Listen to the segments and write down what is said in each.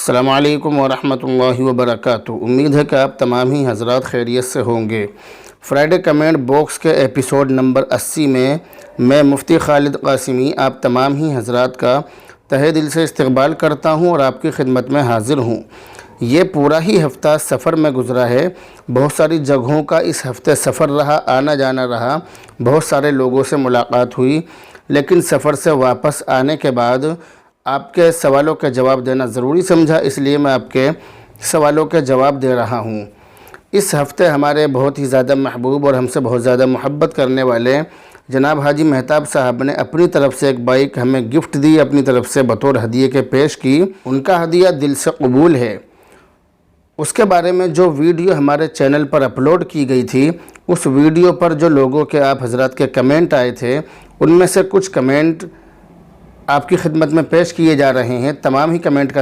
السلام علیکم ورحمۃ اللہ وبرکاتہ۔ امید ہے کہ آپ تمام ہی حضرات خیریت سے ہوں گے۔ فرائیڈے کمنٹ باکس کے ایپیسوڈ نمبر 80 میں مفتی خالد قاسمی آپ تمام ہی حضرات کا تہہ دل سے استقبال کرتا ہوں اور آپ کی خدمت میں حاضر ہوں۔ یہ پورا ہی ہفتہ سفر میں گزرا ہے۔ بہت ساری جگہوں کا اس ہفتے سفر رہا، آنا جانا رہا، بہت سارے لوگوں سے ملاقات ہوئی، لیکن سفر سے واپس آنے کے بعد آپ کے سوالوں کے جواب دینا ضروری سمجھا، اس لیے میں آپ کے سوالوں کے جواب دے رہا ہوں۔ اس ہفتے ہمارے بہت ہی زیادہ محبوب اور ہم سے بہت زیادہ محبت کرنے والے جناب حاجی مہتاب صاحب نے اپنی طرف سے ایک بائک ہمیں گفٹ دی، اپنی طرف سے بطور ہدیے کے پیش کی۔ ان کا ہدیہ دل سے قبول ہے۔ اس کے بارے میں جو ویڈیو ہمارے چینل پر اپلوڈ کی گئی تھی، اس ویڈیو پر جو لوگوں کے آپ حضرات کے کمنٹ آئے تھے، ان میں سے کچھ کمنٹ آپ کی خدمت میں پیش کیے جا رہے ہیں۔ تمام ہی کمنٹ کا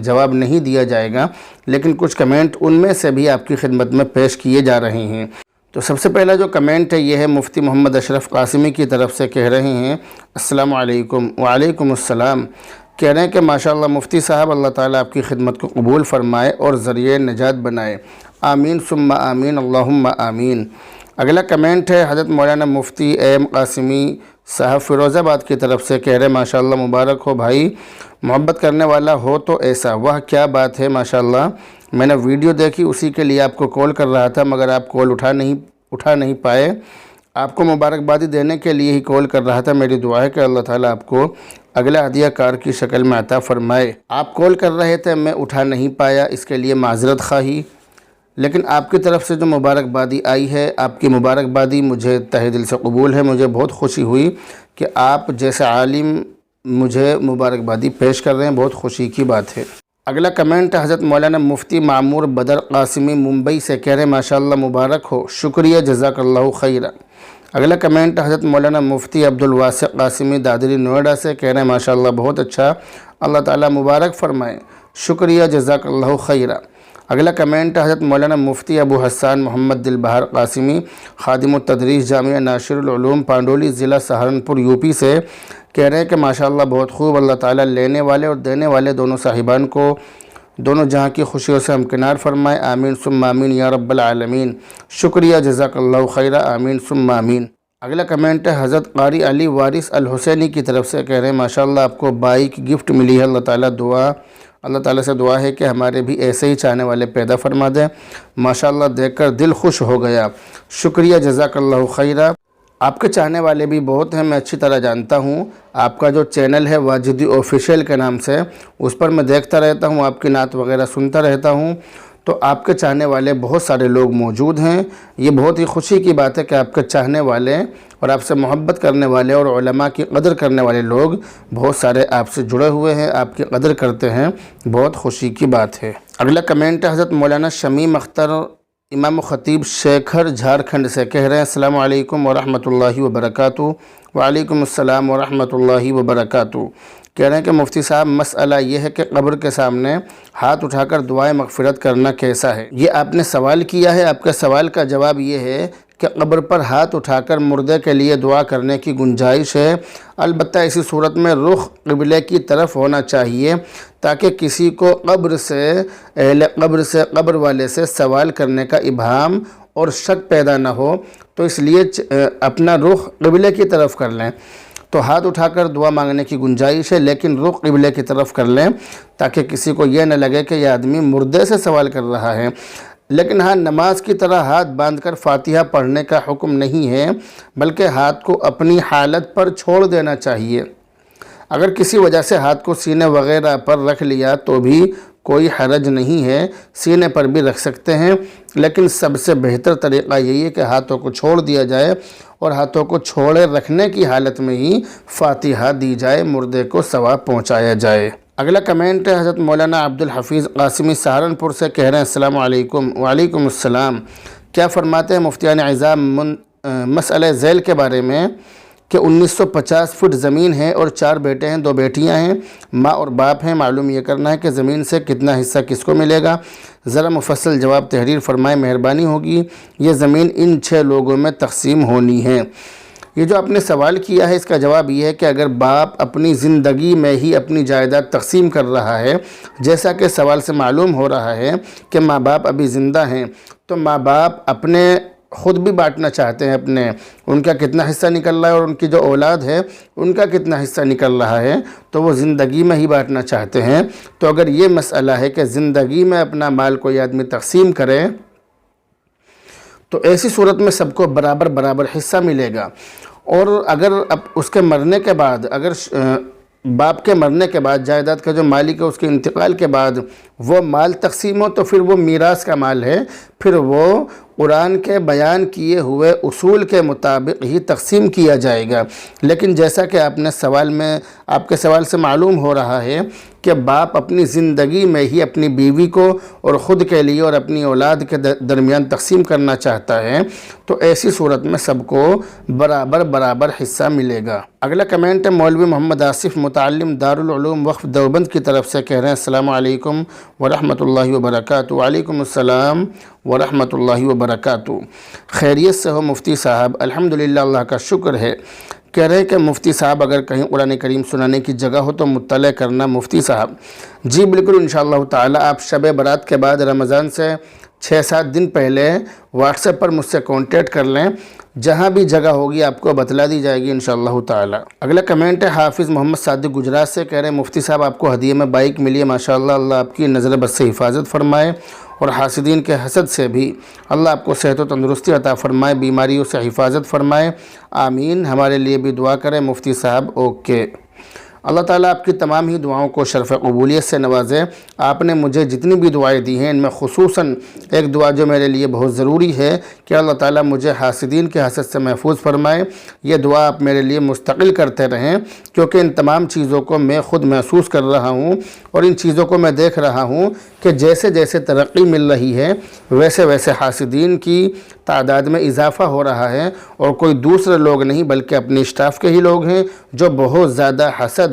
جواب نہیں دیا جائے گا، لیکن کچھ کمنٹ ان میں سے بھی آپ کی خدمت میں پیش کیے جا رہے ہیں۔ تو سب سے پہلا جو کمنٹ ہے یہ ہے مفتی محمد اشرف قاسمی کی طرف سے، کہہ رہے ہیں السلام علیکم۔ وعلیکم السلام۔ کہہ رہے ہیں کہ ماشاءاللہ مفتی صاحب، اللہ تعالیٰ آپ کی خدمت کو قبول فرمائے اور ذریعہ نجات بنائے، آمین ثم آمین، اللہم آمین۔ اگلا کمنٹ ہے حضرت مولانا مفتی ایم قاسمی صاحب فیروز آباد کی طرف سے، کہہ رہے ہیں ماشاءاللہ مبارک ہو بھائی، محبت کرنے والا ہو تو ایسا، واہ کیا بات ہے ماشاءاللہ۔ میں نے ویڈیو دیکھی، اسی کے لیے آپ کو کال کر رہا تھا، مگر آپ کال اٹھا نہیں پائے۔ آپ کو مبارکبادی دینے کے لیے ہی کال کر رہا تھا۔ میری دعا ہے کہ اللہ تعالیٰ آپ کو اگلا ہدیہ کار کی شکل میں عطا فرمائے۔ آپ کال کر رہے تھے، میں اٹھا نہیں پایا، اس کے لیے معذرت خواہی، لیکن آپ کی طرف سے جو مبارکبادی آئی ہے، آپ کی مبارکبادی مجھے تہہ دل سے قبول ہے۔ مجھے بہت خوشی ہوئی کہ آپ جیسے عالم مجھے مبارکبادی پیش کر رہے ہیں، بہت خوشی کی بات ہے۔ اگلا کمنٹ حضرت مولانا مفتی معمور بدر قاسمی ممبئی سے، کہہ رہے ہیں ماشاءاللہ مبارک ہو، شکریہ، جزاک اللہ خیرہ۔ اگلا کمنٹ حضرت مولانا مفتی عبدالواسع قاسمی دادری نوئیڈا سے، کہہ رہے ہیں ماشاءاللہ بہت اچھا، اللہ تعالیٰ مبارک فرمائے، شکریہ، جزاک اللہ خیرہ۔ اگلا کمنٹ حضرت مولانا مفتی ابو حسان محمد دل بہار قاسمی خادم التدریس جامعہ ناشر العلوم پانڈولی ضلع سہارنپور یوپی سے، کہہ رہے ہیں کہ ماشاءاللہ بہت خوب، اللہ تعالیٰ لینے والے اور دینے والے دونوں صاحبان کو دونوں جہاں کی خوشیوں سے ہمکنار فرمائے، آمین ثم آمین یا رب العالمین، شکریہ، جزاک اللہ خیرہ، آمین ثم آمین۔ اگلا کمنٹ ہے حضرت قاری علی وارث الحسینی کی طرف سے، کہہ رہے ہیں ماشاءاللہ آپ کو بائک گفٹ ملی ہے، اللہ تعالیٰ سے دعا ہے کہ ہمارے بھی ایسے ہی چاہنے والے پیدا فرما دیں۔ ماشاءاللہ دیکھ کر دل خوش ہو گیا، شکریہ، جزاک اللہ خیرہ۔ آپ کے چاہنے والے بھی بہت ہیں، میں اچھی طرح جانتا ہوں۔ آپ کا جو چینل ہے واجدی آفیشیل کے نام سے، اس پر میں دیکھتا رہتا ہوں، آپ کی نعت وغیرہ سنتا رہتا ہوں، تو آپ کے چاہنے والے بہت سارے لوگ موجود ہیں۔ یہ بہت ہی خوشی کی بات ہے کہ آپ کے چاہنے والے اور آپ سے محبت کرنے والے اور علماء کی قدر کرنے والے لوگ بہت سارے آپ سے جڑے ہوئے ہیں، آپ کی قدر کرتے ہیں، بہت خوشی کی بات ہے۔ اگلا کمنٹ ہے حضرت مولانا شمیم اختر امام و خطیب شیکھر جھارکھنڈ سے، کہہ رہے ہیں السلام علیکم ورحمۃ اللہ وبرکاتہ۔ وعلیکم السلام ورحمۃ اللہ وبرکاتہ۔ کہہ رہے ہیں کہ مفتی صاحب مسئلہ یہ ہے کہ قبر کے سامنے ہاتھ اٹھا کر دعائیں مغفرت کرنا کیسا ہے؟ یہ آپ نے سوال کیا ہے، آپ کے سوال کا جواب یہ ہے کہ قبر پر ہاتھ اٹھا کر مردے کے لیے دعا کرنے کی گنجائش ہے، البتہ اسی صورت میں رخ قبلے کی طرف ہونا چاہیے تاکہ کسی کو قبر والے سے سوال کرنے کا ابہام اور شک پیدا نہ ہو، تو اس لیے اپنا رخ قبلے کی طرف کر لیں۔ تو ہاتھ اٹھا کر دعا مانگنے کی گنجائش ہے، لیکن رخ قبلے کی طرف کر لیں تاکہ کسی کو یہ نہ لگے کہ یہ آدمی مردے سے سوال کر رہا ہے۔ لیکن ہاں، نماز کی طرح ہاتھ باندھ کر فاتحہ پڑھنے کا حکم نہیں ہے، بلکہ ہاتھ کو اپنی حالت پر چھوڑ دینا چاہیے۔ اگر کسی وجہ سے ہاتھ کو سینے وغیرہ پر رکھ لیا تو بھی کوئی حرج نہیں ہے، سینے پر بھی رکھ سکتے ہیں، لیکن سب سے بہتر طریقہ یہی ہے کہ ہاتھوں کو چھوڑ دیا جائے اور ہاتھوں کو چھوڑے رکھنے کی حالت میں ہی فاتحہ دی جائے، مردے کو ثواب پہنچایا جائے۔ اگلا کمنٹ ہے حضرت مولانا عبدالحفیظ قاسمی سہارنپور سے، کہہ رہے ہیں السلام علیکم۔ وعلیکم السلام۔ کیا فرماتے ہیں مفتیان اعظام مسئلہ ذیل کے بارے میں کہ 1950 فٹ زمین ہے اور 4 بیٹے ہیں، 2 بیٹیاں ہیں، ماں اور باپ ہیں، معلوم یہ کرنا ہے کہ زمین سے کتنا حصہ کس کو ملے گا؟ ذرا مفصل جواب تحریر فرمائیں، مہربانی ہوگی۔ یہ زمین ان 6 لوگوں میں تقسیم ہونی ہے۔ یہ جو آپ نے سوال کیا ہے اس کا جواب یہ ہے کہ اگر باپ اپنی زندگی میں ہی اپنی جائیداد تقسیم کر رہا ہے، جیسا کہ سوال سے معلوم ہو رہا ہے کہ ماں باپ ابھی زندہ ہیں، تو ماں باپ اپنے خود بھی بانٹنا چاہتے ہیں، ان کا کتنا حصہ نکل رہا ہے اور ان کی جو اولاد ہے ان کا کتنا حصہ نکل رہا ہے، تو وہ زندگی میں ہی بانٹنا چاہتے ہیں۔ تو اگر یہ مسئلہ ہے کہ زندگی میں اپنا مال کوئی آدمی تقسیم کرے تو ایسی صورت میں سب کو برابر حصہ ملے گا۔ اور اگر اب اس کے مرنے کے بعد، اگر باپ کے مرنے کے بعد جائیداد کا جو مالک ہے اس کے انتقال کے بعد وہ مال تقسیم ہو تو پھر وہ میراث کا مال ہے، پھر وہ قرآن کے بیان کیے ہوئے اصول کے مطابق ہی تقسیم کیا جائے گا۔ لیکن جیسا کہ آپ کے سوال سے معلوم ہو رہا ہے کہ باپ اپنی زندگی میں ہی اپنی بیوی کو اور خود کے لیے اور اپنی اولاد کے درمیان تقسیم کرنا چاہتا ہے، تو ایسی صورت میں سب کو برابر حصہ ملے گا۔ اگلا کمنٹ ہے مولوی محمد آصف متعلم دارالعلوم وقف دیوبند کی طرف سے، کہہ رہے ہیں السلام علیکم ورحمۃ اللہ وبرکاتہ۔ وعلیکم السلام ورحمۃ اللہ وبرکاتہ۔ خیریت سے ہو مفتی صاحب؟ الحمدللہ، اللہ کا شکر ہے۔ کہہ رہے ہیں کہ مفتی صاحب اگر کہیں قرآن کریم سنانے کی جگہ ہو تو مطلع کرنا مفتی صاحب۔ جی بالکل، انشاءاللہ تعالی آپ شب برات کے بعد رمضان سے 6-7 دن پہلے واٹس ایپ پر مجھ سے کانٹیکٹ کر لیں، جہاں بھی جگہ ہوگی آپ کو بتلا دی جائے گی انشاءاللہ تعالی۔ اگلا کمنٹ ہے حافظ محمد صادق گجرات سے، کہہ رہے ہیں مفتی صاحب آپ کو ہدیے میں بائک ملی ہے، ماشاءاللہ، اللہ آپ کی نظر بد سے حفاظت فرمائے اور حاسدین کے حسد سے بھی اللہ آپ کو صحت و تندرستی عطا فرمائے، بیماریوں سے حفاظت فرمائے، آمین۔ ہمارے لیے بھی دعا کریں مفتی صاحب۔ اوکے، اللہ تعالیٰ آپ کی تمام ہی دعاؤں کو شرف قبولیت سے نوازے۔ آپ نے مجھے جتنی بھی دعائیں دی ہیں ان میں خصوصاً ایک دعا جو میرے لیے بہت ضروری ہے کہ اللہ تعالیٰ مجھے حاسدین کے حسد سے محفوظ فرمائے، یہ دعا آپ میرے لیے مستقل کرتے رہیں، کیونکہ ان تمام چیزوں کو میں خود محسوس کر رہا ہوں اور ان چیزوں کو میں دیکھ رہا ہوں کہ جیسے جیسے ترقی مل رہی ہے ویسے ویسے حاسدین کی تعداد میں اضافہ ہو رہا ہے، اور کوئی دوسرے لوگ نہیں بلکہ اپنی اسٹاف کے ہی لوگ ہیں جو بہت زیادہ حسد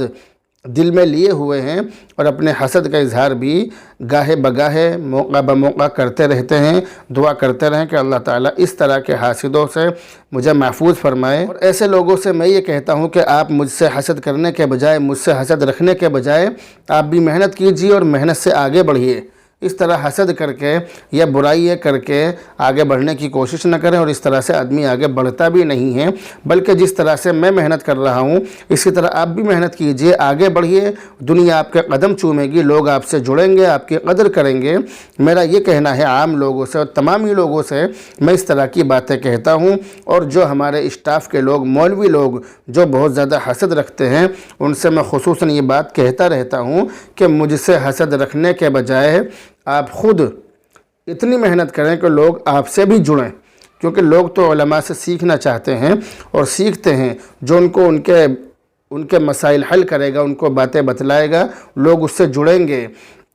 دل میں لیے ہوئے ہیں اور اپنے حسد کا اظہار بھی گاہے بگاہے موقع بموقع کرتے رہتے ہیں۔ دعا کرتے رہیں کہ اللہ تعالیٰ اس طرح کے حاسدوں سے مجھے محفوظ فرمائے، اور ایسے لوگوں سے میں یہ کہتا ہوں کہ آپ مجھ سے حسد کرنے کے بجائے، مجھ سے حسد رکھنے کے بجائے آپ بھی محنت کیجیے اور محنت سے آگے بڑھیے۔ اس طرح حسد کر کے یا برائی کر کے آگے بڑھنے کی کوشش نہ کریں، اور اس طرح سے آدمی آگے بڑھتا بھی نہیں ہے، بلکہ جس طرح سے میں محنت کر رہا ہوں اسی طرح آپ بھی محنت کیجئے، آگے بڑھیے، دنیا آپ کے قدم چومے گی، لوگ آپ سے جڑیں گے، آپ کی قدر کریں گے۔ میرا یہ کہنا ہے عام لوگوں سے اور تمام ہی لوگوں سے میں اس طرح کی باتیں کہتا ہوں، اور جو ہمارے اسٹاف کے لوگ، مولوی لوگ جو بہت زیادہ حسد رکھتے ہیں ان سے میں خصوصاً یہ بات کہتا رہتا ہوں کہ مجھ سے حسد رکھنے کے بجائے آپ خود اتنی محنت کریں کہ لوگ آپ سے بھی جڑیں، کیونکہ لوگ تو علماء سے سیکھنا چاہتے ہیں اور سیکھتے ہیں، جو ان کو ان کے مسائل حل کرے گا، ان کو باتیں بتلائے گا، لوگ اس سے جڑیں گے۔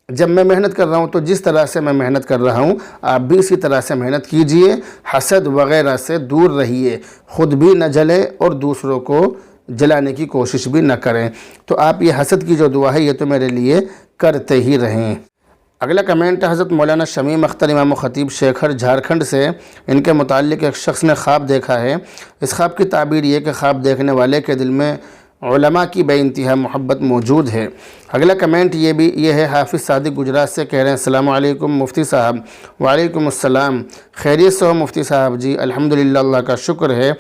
جب میں محنت کر رہا ہوں تو جس طرح سے میں محنت کر رہا ہوں آپ بھی اسی طرح سے محنت کیجئے، حسد وغیرہ سے دور رہیے، خود بھی نہ جلیں اور دوسروں کو جلانے کی کوشش بھی نہ کریں۔ تو آپ یہ حسد کی جو دعا ہے یہ تو میرے لیے کرتے ہی رہیں۔ اگلا کمنٹ حضرت مولانا شمیم اختر امام و خطیب شیکھر جھارکھنڈ سے، ان کے متعلق ایک شخص نے خواب دیکھا ہے۔ اس خواب کی تعبیر یہ کہ خواب دیکھنے والے کے دل میں علماء کی بے انتہا محبت موجود ہے۔ اگلا کمنٹ یہ ہے حافظ صادق گجرات سے، کہہ رہے ہیں السلام علیکم مفتی صاحب۔ وعلیکم السلام، خیریت سے ہو مفتی صاحب؟ جی الحمدللہ، اللہ کا شکر ہے۔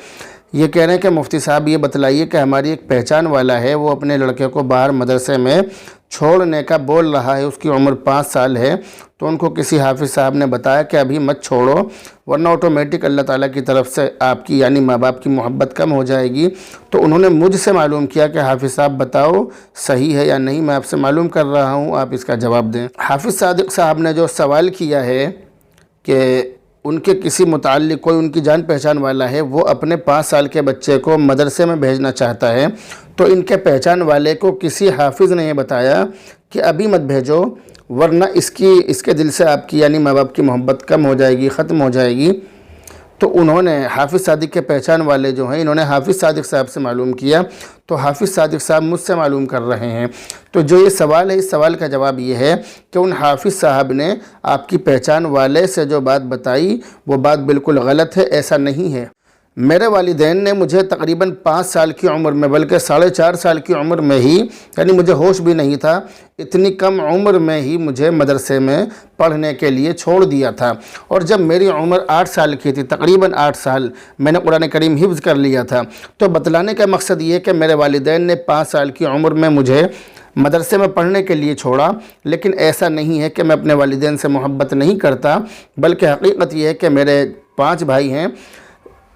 یہ کہہ رہے ہیں کہ مفتی صاحب یہ بتلائیے کہ ہماری ایک پہچان والا ہے، وہ اپنے لڑکے کو باہر مدرسے میں چھوڑنے کا بول رہا ہے، اس کی عمر 5 سال ہے، تو ان کو کسی حافظ صاحب نے بتایا کہ ابھی مت چھوڑو ورنہ آٹومیٹک اللہ تعالیٰ کی طرف سے آپ کی یعنی ماں باپ کی محبت کم ہو جائے گی۔ تو انہوں نے مجھ سے معلوم کیا کہ حافظ صاحب بتاؤ صحیح ہے یا نہیں، میں آپ سے معلوم کر رہا ہوں، آپ اس کا جواب دیں۔ حافظ صادق صاحب نے جو سوال کیا ہے کہ ان کے کسی متعلق کوئی ان کی جان پہچان والا ہے، وہ اپنے 5 سال کے بچے کو مدرسے میں بھیجنا چاہتا ہے، تو ان کے پہچان والے کو کسی حافظ نے یہ بتایا کہ ابھی مت بھیجو ورنہ اس کے دل سے آپ کی یعنی ماں باپ کی محبت کم ہو جائے گی، ختم ہو جائے گی۔ تو انہوں نے حافظ صادق کے پہچان والے جو ہیں انہوں نے حافظ صادق صاحب سے معلوم کیا، تو حافظ صادق صاحب مجھ سے معلوم کر رہے ہیں۔ تو جو یہ سوال ہے اس سوال کا جواب یہ ہے کہ ان حافظ صاحب نے آپ کی پہچان والے سے جو بات بتائی وہ بات بالکل غلط ہے، ایسا نہیں ہے۔ میرے والدین نے مجھے تقریباً 5 سال کی عمر میں، بلکہ 4.5 سال کی عمر میں ہی، یعنی مجھے ہوش بھی نہیں تھا، اتنی کم عمر میں ہی مجھے مدرسے میں پڑھنے کے لیے چھوڑ دیا تھا۔ اور جب میری عمر 8 سال کی تھی، تقریباً 8 سال، میں نے قرآن کریم حفظ کر لیا تھا۔ تو بتلانے کا مقصد یہ ہے کہ میرے والدین نے 5 سال کی عمر میں مجھے مدرسے میں پڑھنے کے لیے چھوڑا، لیکن ایسا نہیں ہے کہ میں اپنے والدین سے محبت نہیں کرتا، بلکہ حقیقت یہ ہے کہ میرے 5 بھائی ہیں،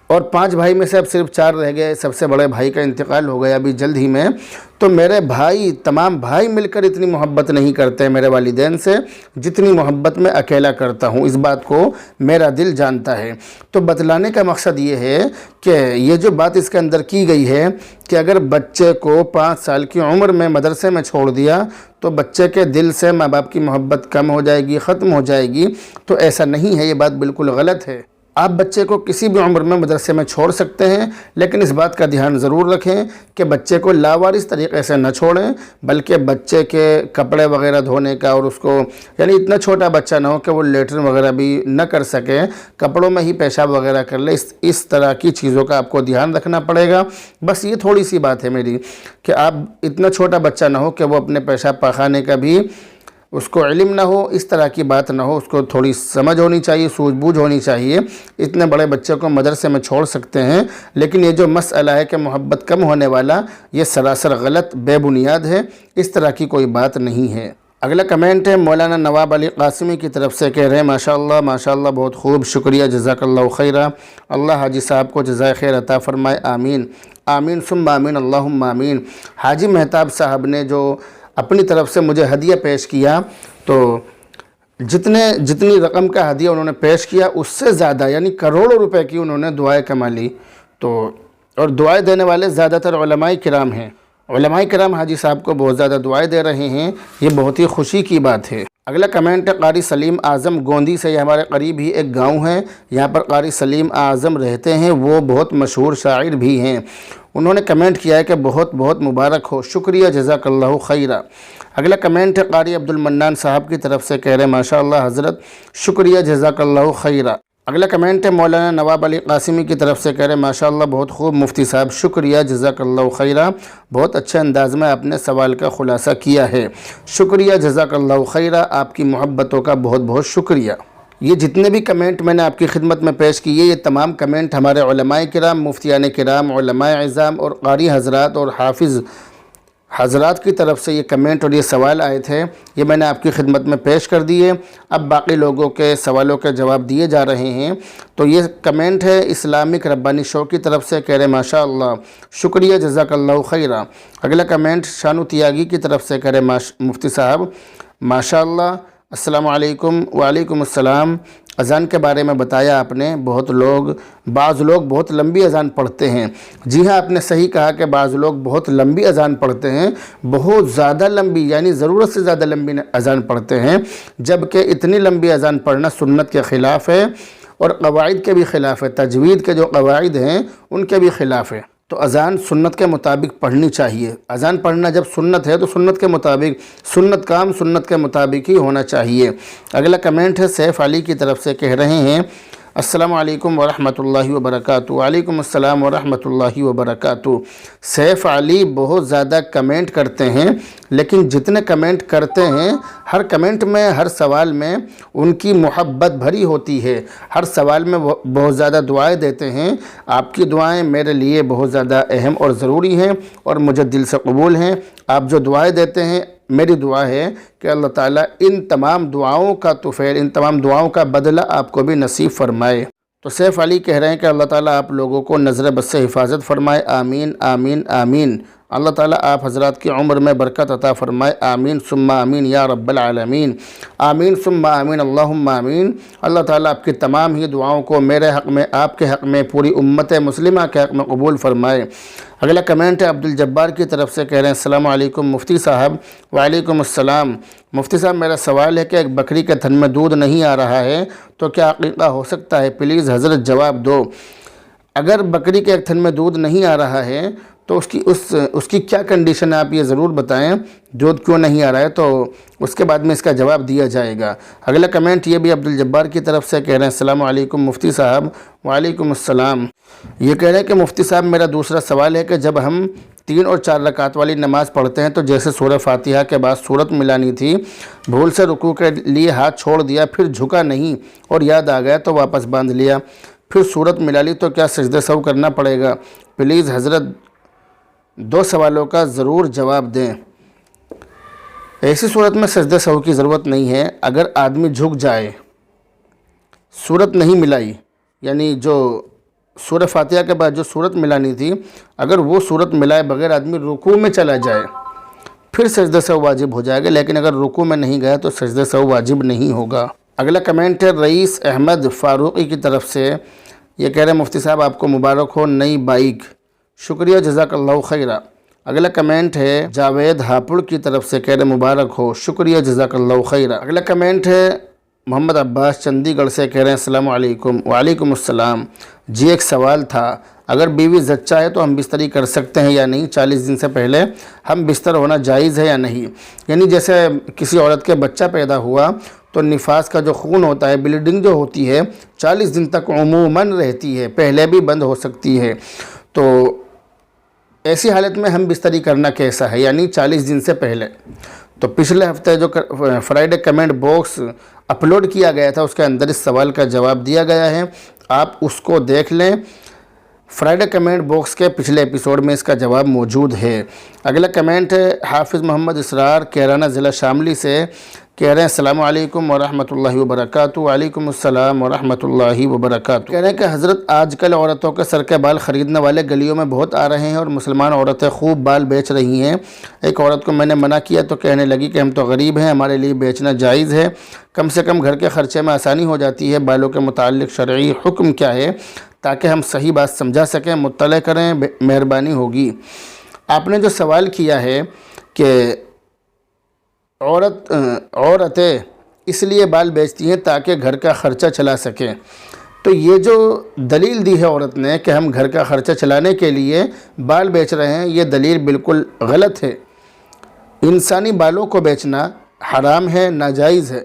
اور 5 بھائی میں سے اب صرف 4 رہ گئے۔ سب سے بڑے بھائی کا انتقال ہو گیا ابھی جلد ہی میں۔ تو میرے بھائی، تمام بھائی مل کر اتنی محبت نہیں کرتے میرے والدین سے جتنی محبت میں اکیلا کرتا ہوں۔ اس بات کو میرا دل جانتا ہے۔ تو بتلانے کا مقصد یہ ہے کہ یہ جو بات اس کے اندر کی گئی ہے کہ اگر بچے کو 5 سال کی عمر میں مدرسے میں چھوڑ دیا تو بچے کے دل سے ماں باپ کی محبت کم ہو جائے گی، ختم ہو جائے گی، تو ایسا نہیں ہے، یہ بات بالکل غلط ہے۔ آپ بچے کو کسی بھی عمر میں مدرسے میں چھوڑ سکتے ہیں، لیکن اس بات کا دھیان ضرور رکھیں کہ بچے کو لاوارث طریقے سے نہ چھوڑیں، بلکہ بچے کے کپڑے وغیرہ دھونے کا، اور اس کو، یعنی اتنا چھوٹا بچہ نہ ہو کہ وہ لیٹرن وغیرہ بھی نہ کر سکے، کپڑوں میں ہی پیشاب وغیرہ کر لے، اس طرح کی چیزوں کا آپ کو دھیان رکھنا پڑے گا۔ بس یہ تھوڑی سی بات ہے میری کہ آپ اتنا چھوٹا بچہ نہ ہو کہ وہ اپنے پیشاب پاخانے کا بھی اس کو علم نہ ہو، اس طرح کی بات نہ ہو، اس کو تھوڑی سمجھ ہونی چاہیے، سوجھ بوجھ ہونی چاہیے۔ اتنے بڑے بچے کو مدرسے میں چھوڑ سکتے ہیں، لیکن یہ جو مسئلہ ہے کہ محبت کم ہونے والا، یہ سراسر غلط، بے بنیاد ہے، اس طرح کی کوئی بات نہیں ہے۔ اگلا کمنٹ ہے مولانا نواب علی قاسمی کی طرف سے، کہہ رہے ہیں ماشاءاللہ بہت خوب، شکریہ، جزاک اللہ خیرہ، اللہ حاجی صاحب کو جزائے خیر عطا فرمائے، آمین آمین ثم آمین، اللہم آمین۔ حاجی مہتاب صاحب نے جو اپنی طرف سے مجھے ہدیہ پیش کیا، تو جتنی رقم کا ہدیہ انہوں نے پیش کیا اس سے زیادہ، یعنی کروڑوں روپے کی انہوں نے دعائیں کما لی۔ تو اور دعائیں دینے والے زیادہ تر علماء کرام ہیں، علماء کرام حاجی صاحب کو بہت زیادہ دعائیں دے رہے ہیں، یہ بہت ہی خوشی کی بات ہے۔ اگلا کمنٹ ہے قاری سلیم اعظم گوندی سے، یہ ہمارے قریب ہی ایک گاؤں ہے، یہاں پر قاری سلیم اعظم رہتے ہیں، وہ بہت مشہور شاعر بھی ہیں۔ انہوں نے کمنٹ کیا ہے کہ بہت بہت مبارک ہو، شکریہ، جزاک اللہ خیرہ۔ اگلا کمنٹ ہے قاری عبد المنان صاحب کی طرف سے، کہہ رہے ہیں ماشاءاللہ حضرت، شکریہ، جزاک اللہ خیرہ۔ اگلا کمنٹ ہے مولانا نواب علی قاسمی کی طرف سے، کہہ رہے ہیں ماشاءاللہ بہت خوب مفتی صاحب، شکریہ، جزاک اللہ خیرہ، بہت اچھے انداز میں آپ نے سوال کا خلاصہ کیا ہے، شکریہ، جزاک اللہ خیرہ، آپ کی محبتوں کا بہت بہت شکریہ۔ یہ جتنے بھی کمنٹ میں نے آپ کی خدمت میں پیش کیے، یہ تمام کمنٹ ہمارے علماء کرام، مفتیان کرام، علماء اعظام اور قاری حضرات اور حافظ حضرات کی طرف سے یہ کمنٹ اور یہ سوال آئے تھے، یہ میں نے آپ کی خدمت میں پیش کر دیے۔ اب باقی لوگوں کے سوالوں کے جواب دیے جا رہے ہیں۔ تو یہ کمنٹ ہے اسلامک ربانی شو کی طرف سے، کہہ رہے ماشاءاللہ، شکریہ، جزاک اللہ خیرہ۔ اگلا کمنٹ شانو تیاگی کی طرف سے، کہہ رہے مفتی صاحب ماشاءاللہ، السلام علیکم۔ وعلیکم السلام۔ اذان کے بارے میں بتایا آپ نے، بعض لوگ بہت لمبی اذان پڑھتے ہیں۔ جی ہاں، آپ نے صحیح کہا کہ بعض لوگ بہت لمبی اذان پڑھتے ہیں، بہت زیادہ لمبی، یعنی ضرورت سے زیادہ لمبی اذان پڑھتے ہیں، جبکہ اتنی لمبی اذان پڑھنا سنت کے خلاف ہے اور قواعد کے بھی خلاف ہے، تجوید کے جو قواعد ہیں ان کے بھی خلاف ہے۔ تو اذان سنت کے مطابق پڑھنی چاہیے۔ اذان پڑھنا جب سنت ہے تو سنت کے مطابق، سنت کے مطابق ہی ہونا چاہیے۔ اگلا کمنٹ ہے سیف علی کی طرف سے، کہہ رہے ہیں السلام علیکم ورحمۃ اللہ وبرکاتہ۔ وعلیکم السلام ورحمۃ اللہ وبرکاتہ۔ سیف علی بہت زیادہ کمنٹ کرتے ہیں، لیکن جتنے کمنٹ کرتے ہیں، ہر کمنٹ میں، ہر سوال میں ان کی محبت بھری ہوتی ہے، ہر سوال میں بہت زیادہ دعائیں دیتے ہیں۔ آپ کی دعائیں میرے لیے بہت زیادہ اہم اور ضروری ہیں اور مجھے دل سے قبول ہیں۔ آپ جو دعائیں دیتے ہیں، میری دعا ہے کہ اللہ تعالیٰ ان تمام دعاؤں کا طفیل، ان تمام دعاؤں کا بدلہ آپ کو بھی نصیب فرمائے۔ تو سیف علی کہہ رہے ہیں کہ اللہ تعالیٰ آپ لوگوں کو نظر بد سے حفاظت فرمائے، آمین آمین آمین۔ اللہ تعالیٰ آپ حضرات کی عمر میں برکت عطا فرمائے، آمین ثم آمین یا رب العالمین، آمین ثم آمین، اللہم آمین۔ اللہ تعالیٰ آپ کی تمام ہی دعاؤں کو میرے حق میں، آپ کے حق میں، پوری امت مسلمہ کے حق میں قبول فرمائے۔ اگلا کمنٹ ہے عبد الجبار کی طرف سے، کہہ رہے ہیں السلام علیکم مفتی صاحب۔ وعلیکم السلام۔ مفتی صاحب، میرا سوال ہے کہ ایک بکری کے تھن میں دودھ نہیں آ رہا ہے تو کیا عقیقہ ہو سکتا ہے؟ پلیز حضرت جواب دو۔ اگر بکری کے ایک تھن میں دودھ نہیں آ رہا ہے تو اس کی کیا کنڈیشن ہے آپ یہ ضرور بتائیں، دودھ کیوں نہیں آ رہا ہے، تو اس کے بعد میں اس کا جواب دیا جائے گا۔ اگلا کمنٹ یہ بھی عبدالجبار کی طرف سے، کہہ رہے ہیں السلام علیکم مفتی صاحب۔ وعلیکم السلام۔ یہ کہہ رہے ہیں کہ مفتی صاحب میرا دوسرا سوال ہے کہ جب ہم 3 اور 4 رکعت والی نماز پڑھتے ہیں تو جیسے سورہ فاتحہ کے بعد سورت ملانی تھی، بھول سے رکوع کے لیے ہاتھ چھوڑ دیا، پھر جھکا نہیں اور یاد آ گیا تو واپس باندھ لیا، پھر سورت ملا لی، تو کیا سجدہ سہو کرنا پڑے گا؟ پلیز حضرت 2 سوالوں کا ضرور جواب دیں۔ ایسی صورت میں سجدہ سہو کی ضرورت نہیں ہے۔ اگر آدمی جھک جائے، سورت نہیں ملائی، یعنی جو سورہ فاتحہ کے بعد جو سورت ملانی تھی، اگر وہ سورت ملائے بغیر آدمی رکوع میں چلا جائے، پھر سجدہ سہو واجب ہو جائے گا، لیکن اگر رکوع میں نہیں گیا تو سجدہ سہو واجب نہیں ہوگا۔ اگلا کمنٹ ہے رئیس احمد فاروقی کی طرف سے، یہ کہہ رہے ہیں مفتی صاحب آپ کو مبارک ہو نئی بائک، شکریہ جزاک اللہ خیرہ۔ اگلا کمنٹ ہے جاوید ہاپڑ کی طرف سے، کہہ رہے مبارک ہو، شکریہ جزاک اللہ خیرہ۔ اگلا کمنٹ ہے محمد عباس چندی گڑھ سے، کہہ رہے ہیں السلام علیکم۔ وعلیکم السلام۔ جی ایک سوال تھا، اگر بیوی زچہ ہے تو ہم بستری کر سکتے ہیں یا نہیں؟ 40 دن سے پہلے ہم بستر ہونا جائز ہے یا نہیں؟ یعنی جیسے کسی عورت کے بچہ پیدا ہوا تو نفاس کا جو خون ہوتا ہے، بلیڈنگ جو ہوتی ہے 40 دن تک عموماً رہتی ہے، پہلے بھی بند ہو سکتی ہے، تو ایسی حالت میں ہم بستری کرنا کیسا ہے، یعنی 40 دن سے پہلے؟ تو پچھلے ہفتے جو فرائیڈے کمنٹ باکس اپلوڈ کیا گیا تھا اس کے اندر اس سوال کا جواب دیا گیا ہے، آپ اس کو دیکھ لیں۔ فرائیڈے کمنٹ باکس کے پچھلے ایپیسوڈ میں اس کا جواب موجود ہے۔ اگلا کمنٹ ہے حافظ محمد اسرار کیرانہ ضلع شاملی سے، کہہ رہے ہیں السلام علیکم ورحمۃ اللہ وبرکاتہ۔ وعلیکم السلام ورحمۃ اللہ وبرکاتہ۔ کہہ رہے ہیں کہ حضرت آج کل عورتوں کے سر کے بال خریدنے والے گلیوں میں بہت آ رہے ہیں اور مسلمان عورتیں خوب بال بیچ رہی ہیں۔ ایک عورت کو میں نے منع کیا تو کہنے لگی کہ ہم تو غریب ہیں، ہمارے لیے بیچنا جائز ہے، کم سے کم گھر کے خرچے میں آسانی ہو جاتی ہے۔ بالوں کے متعلق شرعی حکم کیا ہے تاکہ ہم صحیح بات سمجھا سکیں؟ مطلع کریں، مہربانی ہوگی۔ آپ نے جو سوال کیا ہے کہ عورتیں اس لیے بال بیچتی ہیں تاکہ گھر کا خرچہ چلا سکیں، تو یہ جو دلیل دی ہے عورت نے کہ ہم گھر کا خرچہ چلانے کے لیے بال بیچ رہے ہیں، یہ دلیل بالکل غلط ہے۔ انسانی بالوں کو بیچنا حرام ہے، ناجائز ہے۔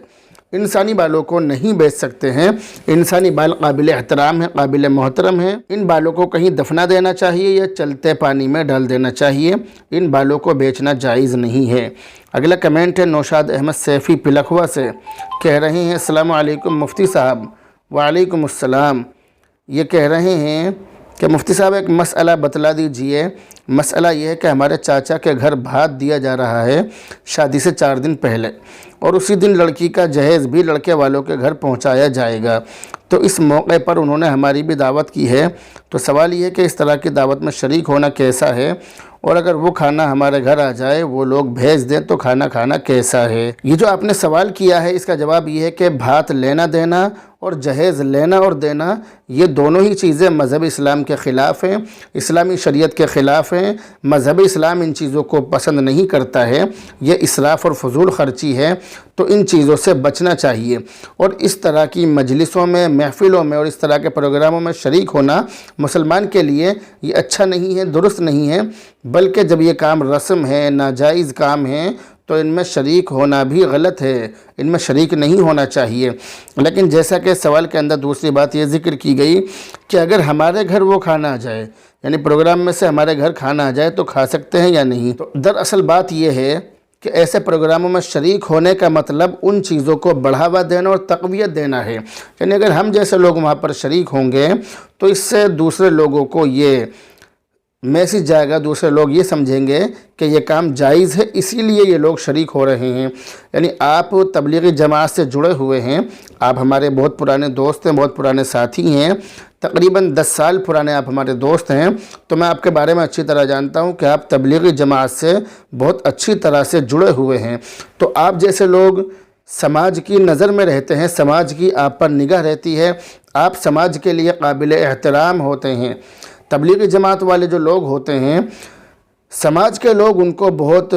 انسانی بالوں کو نہیں بیچ سکتے ہیں۔ انسانی بال قابل احترام ہیں، قابل محترم ہیں۔ ان بالوں کو کہیں دفنا دینا چاہیے یا چلتے پانی میں ڈال دینا چاہیے۔ ان بالوں کو بیچنا جائز نہیں ہے۔ اگلا کمنٹ ہے نوشاد احمد سیفی پلکھوا سے، کہہ رہے ہیں السلام علیکم مفتی صاحب۔ وعلیکم السلام۔ یہ کہہ رہے ہیں کہ مفتی صاحب ایک مسئلہ بتلا دیجئے۔ مسئلہ یہ ہے کہ ہمارے چاچا کے گھر بھات دیا جا رہا ہے شادی سے 4 دن پہلے، اور اسی دن لڑکی کا جہیز بھی لڑکے والوں کے گھر پہنچایا جائے گا، تو اس موقع پر انہوں نے ہماری بھی دعوت کی ہے۔ تو سوال یہ ہے کہ اس طرح کی دعوت میں شریک ہونا کیسا ہے، اور اگر وہ کھانا ہمارے گھر آ جائے، وہ لوگ بھیج دیں تو کھانا کھانا کیسا ہے؟ یہ جو آپ نے سوال کیا ہے اس کا جواب یہ ہے کہ بھات لینا دینا اور جہیز لینا اور دینا، یہ دونوں ہی چیزیں مذہب اسلام کے خلاف ہیں، اسلامی شریعت کے خلاف ہیں۔ مذہب اسلام ان چیزوں کو پسند نہیں کرتا ہے، یہ اسراف اور فضول خرچی ہے، تو ان چیزوں سے بچنا چاہیے۔ اور اس طرح کی مجلسوں میں، محفلوں میں اور اس طرح کے پروگراموں میں شریک ہونا مسلمان کے لیے یہ اچھا نہیں ہے، درست نہیں ہے، بلکہ جب یہ کام رسم ہے، ناجائز کام ہے، تو ان میں شریک ہونا بھی غلط ہے، ان میں شریک نہیں ہونا چاہیے۔ لیکن جیسا کہ سوال کے اندر دوسری بات یہ ذکر کی گئی کہ اگر ہمارے گھر وہ کھانا آ جائے، یعنی پروگرام میں سے ہمارے گھر کھانا آ جائے تو کھا سکتے ہیں یا نہیں؟ تو دراصل بات یہ ہے کہ ایسے پروگراموں میں شریک ہونے کا مطلب ان چیزوں کو بڑھاوا دینا اور تقویت دینا ہے، یعنی اگر ہم جیسے لوگ وہاں پر شریک ہوں گے تو اس سے دوسرے لوگوں کو یہ میسج جائے گا، دوسرے لوگ یہ سمجھیں گے کہ یہ کام جائز ہے، اسی لیے یہ لوگ شریک ہو رہے ہیں۔ یعنی آپ تبلیغی جماعت سے جڑے ہوئے ہیں، آپ ہمارے بہت پرانے دوست ہیں، بہت پرانے ساتھی ہیں، تقریباً 10 سال پرانے آپ ہمارے دوست ہیں، تو میں آپ کے بارے میں اچھی طرح جانتا ہوں کہ آپ تبلیغی جماعت سے بہت اچھی طرح سے جڑے ہوئے ہیں۔ تو آپ جیسے لوگ سماج کی نظر میں رہتے ہیں، سماج کی آپ پر نگاہ رہتی ہے، آپ سماج کے لیے قابل احترام ہوتے ہیں۔ تبلیغی جماعت والے جو لوگ ہوتے ہیں، سماج کے لوگ ان کو بہت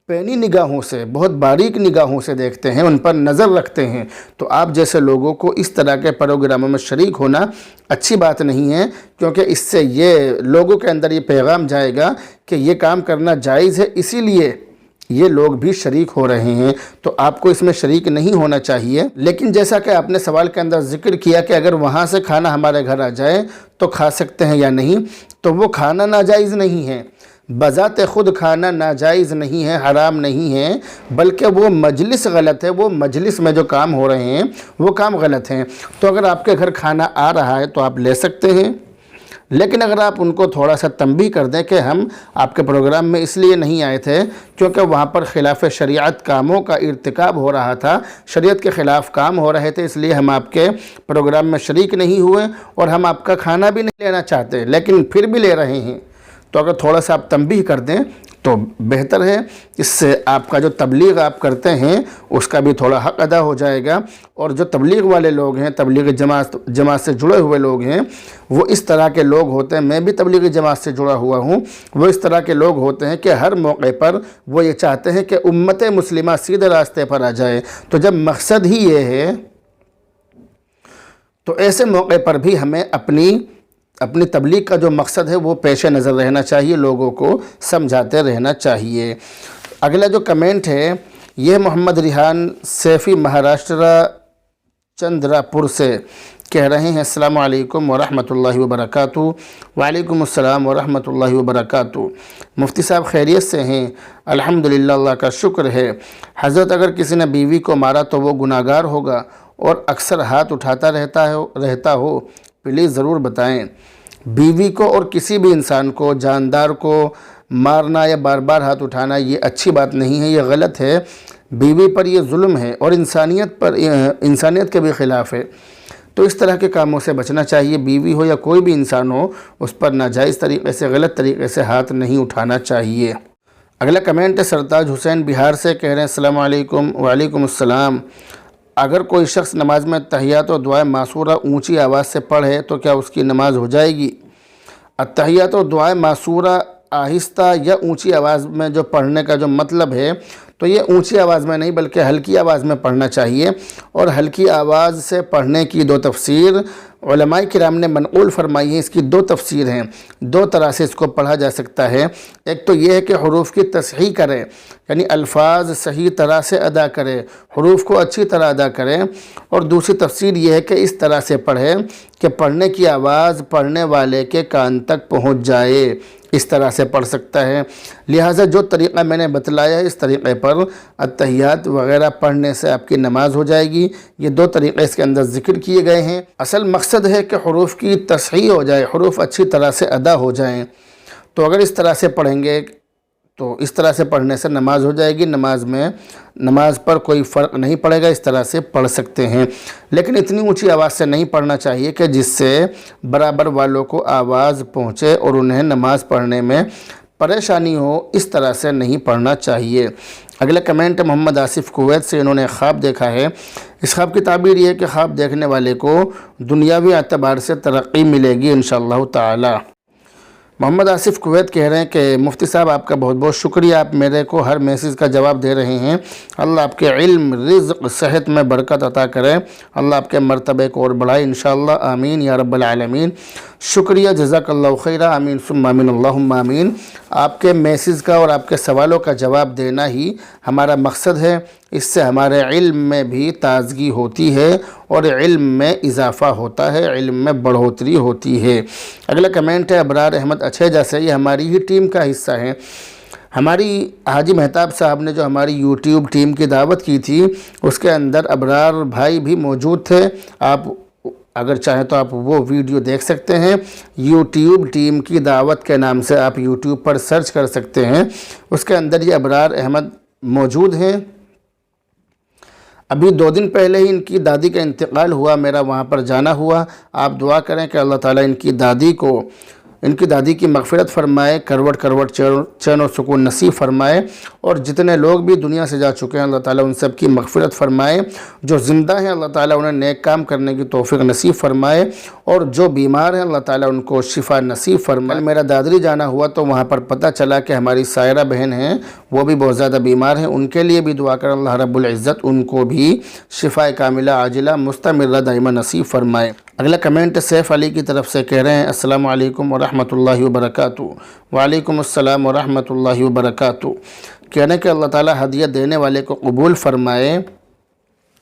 پینی نگاہوں سے، بہت باریک نگاہوں سے دیکھتے ہیں، ان پر نظر رکھتے ہیں، تو آپ جیسے لوگوں کو اس طرح کے پروگراموں میں شریک ہونا اچھی بات نہیں ہے، کیونکہ اس سے یہ لوگوں کے اندر یہ پیغام جائے گا کہ یہ کام کرنا جائز ہے، اسی لیے یہ لوگ بھی شریک ہو رہے ہیں، تو آپ کو اس میں شریک نہیں ہونا چاہیے۔ لیکن جیسا کہ آپ نے سوال کے اندر ذکر کیا کہ اگر وہاں سے کھانا ہمارے گھر آ جائے تو کھا سکتے ہیں یا نہیں، تو وہ کھانا ناجائز نہیں ہے، بذات خود کھانا ناجائز نہیں ہے، حرام نہیں ہے، بلکہ وہ مجلس غلط ہے، وہ مجلس میں جو کام ہو رہے ہیں وہ کام غلط ہیں۔ تو اگر آپ کے گھر کھانا آ رہا ہے تو آپ لے سکتے ہیں، لیکن اگر آپ ان کو تھوڑا سا تنبیہ کر دیں کہ ہم آپ کے پروگرام میں اس لیے نہیں آئے تھے کیونکہ وہاں پر خلاف شریعت کاموں کا ارتکاب ہو رہا تھا، شریعت کے خلاف کام ہو رہے تھے، اس لیے ہم آپ کے پروگرام میں شریک نہیں ہوئے، اور ہم آپ کا کھانا بھی نہیں لینا چاہتے لیکن پھر بھی لے رہے ہیں، تو اگر تھوڑا سا آپ تنبیہ کر دیں تو بہتر ہے، اس سے آپ کا جو تبلیغ آپ کرتے ہیں اس کا بھی تھوڑا حق ادا ہو جائے گا، اور جو تبلیغ والے لوگ ہیں، تبلیغ جماعت سے جڑے ہوئے لوگ ہیں، وہ اس طرح کے لوگ ہوتے ہیں، میں بھی تبلیغ جماعت سے جڑا ہوا ہوں، وہ اس طرح کے لوگ ہوتے ہیں کہ ہر موقع پر وہ یہ چاہتے ہیں کہ امت مسلمہ سیدھے راستے پر آ جائے، تو جب مقصد ہی یہ ہے تو ایسے موقع پر بھی ہمیں اپنی تبلیغ کا جو مقصد ہے وہ پیش نظر رہنا چاہیے، لوگوں کو سمجھاتے رہنا چاہیے۔ اگلا جو کمنٹ ہے یہ محمد ریحان سیفی مہاراشٹرا چندرا پور سے کہہ رہے ہیں، السلام علیکم ورحمۃ اللہ وبرکاتہ۔ وعلیکم السلام ورحمۃ اللہ وبرکاتہ۔ مفتی صاحب خیریت سے ہیں؟ الحمدللہ، اللہ کا شکر ہے۔ حضرت اگر کسی نے بیوی کو مارا تو وہ گناہگار ہوگا اور اکثر ہاتھ اٹھاتا رہتا ہو، پلیز ضرور بتائیں۔ بیوی کو اور کسی بھی انسان کو، جاندار کو مارنا یا بار بار ہاتھ اٹھانا یہ اچھی بات نہیں ہے، یہ غلط ہے، بیوی پر یہ ظلم ہے اور انسانیت کے بھی خلاف ہے، تو اس طرح کے کاموں سے بچنا چاہیے۔ بیوی ہو یا کوئی بھی انسان ہو، اس پر ناجائز طریقے سے، غلط طریقے سے ہاتھ نہیں اٹھانا چاہیے۔ اگلا کمنٹ ہے سرتاج حسین بہار سے، کہہ رہے ہیں السلام علیکم۔ وعلیکم السلام۔ اگر کوئی شخص نماز میں تحیات و دعائے معصورہ اونچی آواز سے پڑھے تو کیا اس کی نماز ہو جائے گی؟ التحیات و دعائے معصورہ آہستہ یا اونچی آواز میں جو پڑھنے کا جو مطلب ہے، تو یہ اونچی آواز میں نہیں بلکہ ہلکی آواز میں پڑھنا چاہیے، اور ہلکی آواز سے پڑھنے کی دو تفسیر علماء کرام نے منقول فرمائی ہے۔ اس کی دو تفسیر ہیں، دو طرح سے اس کو پڑھا جا سکتا ہے۔ ایک تو یہ ہے کہ حروف کی تصحیح کرے، یعنی الفاظ صحیح طرح سے ادا کرے، حروف کو اچھی طرح ادا کرے، اور دوسری تفسیر یہ ہے کہ اس طرح سے پڑھے کہ پڑھنے کی آواز پڑھنے والے کے کان تک پہنچ جائے، اس طرح سے پڑھ سکتا ہے۔ لہٰذا جو طریقہ میں نے بتلایا ہے اس طریقے پر التحیات وغیرہ پڑھنے سے آپ کی نماز ہو جائے گی۔ یہ دو طریقے اس کے اندر ذکر کیے گئے ہیں۔ اصل مقصد ہے کہ حروف کی تصحیح ہو جائے، حروف اچھی طرح سے ادا ہو جائیں، تو اگر اس طرح سے پڑھیں گے تو اس طرح سے پڑھنے سے نماز ہو جائے گی، نماز پر کوئی فرق نہیں پڑے گا، اس طرح سے پڑھ سکتے ہیں۔ لیکن اتنی اونچی آواز سے نہیں پڑھنا چاہیے کہ جس سے برابر والوں کو آواز پہنچے اور انہیں نماز پڑھنے میں پریشانی ہو، اس طرح سے نہیں پڑھنا چاہیے۔ اگلا کمنٹ محمد آصف کویت سے، انہوں نے خواب دیکھا ہے۔ اس خواب کی تعبیر یہ ہے کہ خواب دیکھنے والے کو دنیاوی اعتبار سے ترقی ملے گی انشاءاللہ تعالی۔ محمد آصف کویت کہہ رہے ہیں کہ مفتی صاحب آپ کا بہت بہت شکریہ، آپ میرے کو ہر میسیج کا جواب دے رہے ہیں، اللہ آپ کے علم، رزق، صحت میں برکت عطا کرے، اللہ آپ کے مرتبے کو اور بڑھائے انشاءاللہ، آمین یا رب العالمین۔ شکریہ، جزاک اللہ خیرہ، آمین ثم آمین، اللہم آمین۔ آپ کے میسیج کا اور آپ کے سوالوں کا جواب دینا ہی ہمارا مقصد ہے، اس سے ہمارے علم میں بھی تازگی ہوتی ہے اور علم میں اضافہ ہوتا ہے، علم میں بڑھوتری ہوتی ہے۔ اگلا کمنٹ ہے ابرار احمد اچھیجا سے، یہ ہماری ہی ٹیم کا حصہ ہیں۔ ہماری حاجی مہتاب صاحب نے جو ہماری یوٹیوب ٹیم کی دعوت کی تھی اس کے اندر ابرار بھائی بھی موجود تھے، آپ اگر چاہیں تو آپ وہ ویڈیو دیکھ سکتے ہیں، یوٹیوب ٹیم کی دعوت کے نام سے آپ یوٹیوب پر سرچ کر سکتے ہیں، اس کے اندر یہ ابرار احمد موجود ہیں۔ ابھی 2 دن پہلے ہی ان کی دادی کا انتقال ہوا، میرا وہاں پر جانا ہوا، آپ دعا کریں کہ اللہ تعالیٰ ان کی دادی کو ان کی دادی کی مغفرت فرمائے، کروٹ کروٹ چین اور سکون نصیب فرمائے، اور جتنے لوگ بھی دنیا سے جا چکے ہیں اللہ تعالیٰ ان سب کی مغفرت فرمائے، جو زندہ ہیں اللہ تعالیٰ انہیں نیک کام کرنے کی توفیق نصیب فرمائے، اور جو بیمار ہیں اللہ تعالیٰ ان کو شفا نصیب فرمائے۔ میرا دادری جانا ہوا تو وہاں پر پتہ چلا کہ ہماری سائرہ بہن ہیں، وہ بھی بہت زیادہ بیمار ہیں، ان کے لیے بھی دعا کر اللہ رب العزت ان کو بھی شفا کاملہ عاجلہ مستمرہ دائمہ نصیب فرمائے۔ اگلا کمنٹ سیف علی کی طرف سے کہہ رہے ہیں السلام علیکم ورحمۃ اللہ وبرکاتہ۔ وعلیکم السلام ورحمۃ اللہ وبرکاتہ۔ کہنے کہ اللہ تعالیٰ ہدیہ دینے والے کو قبول فرمائے،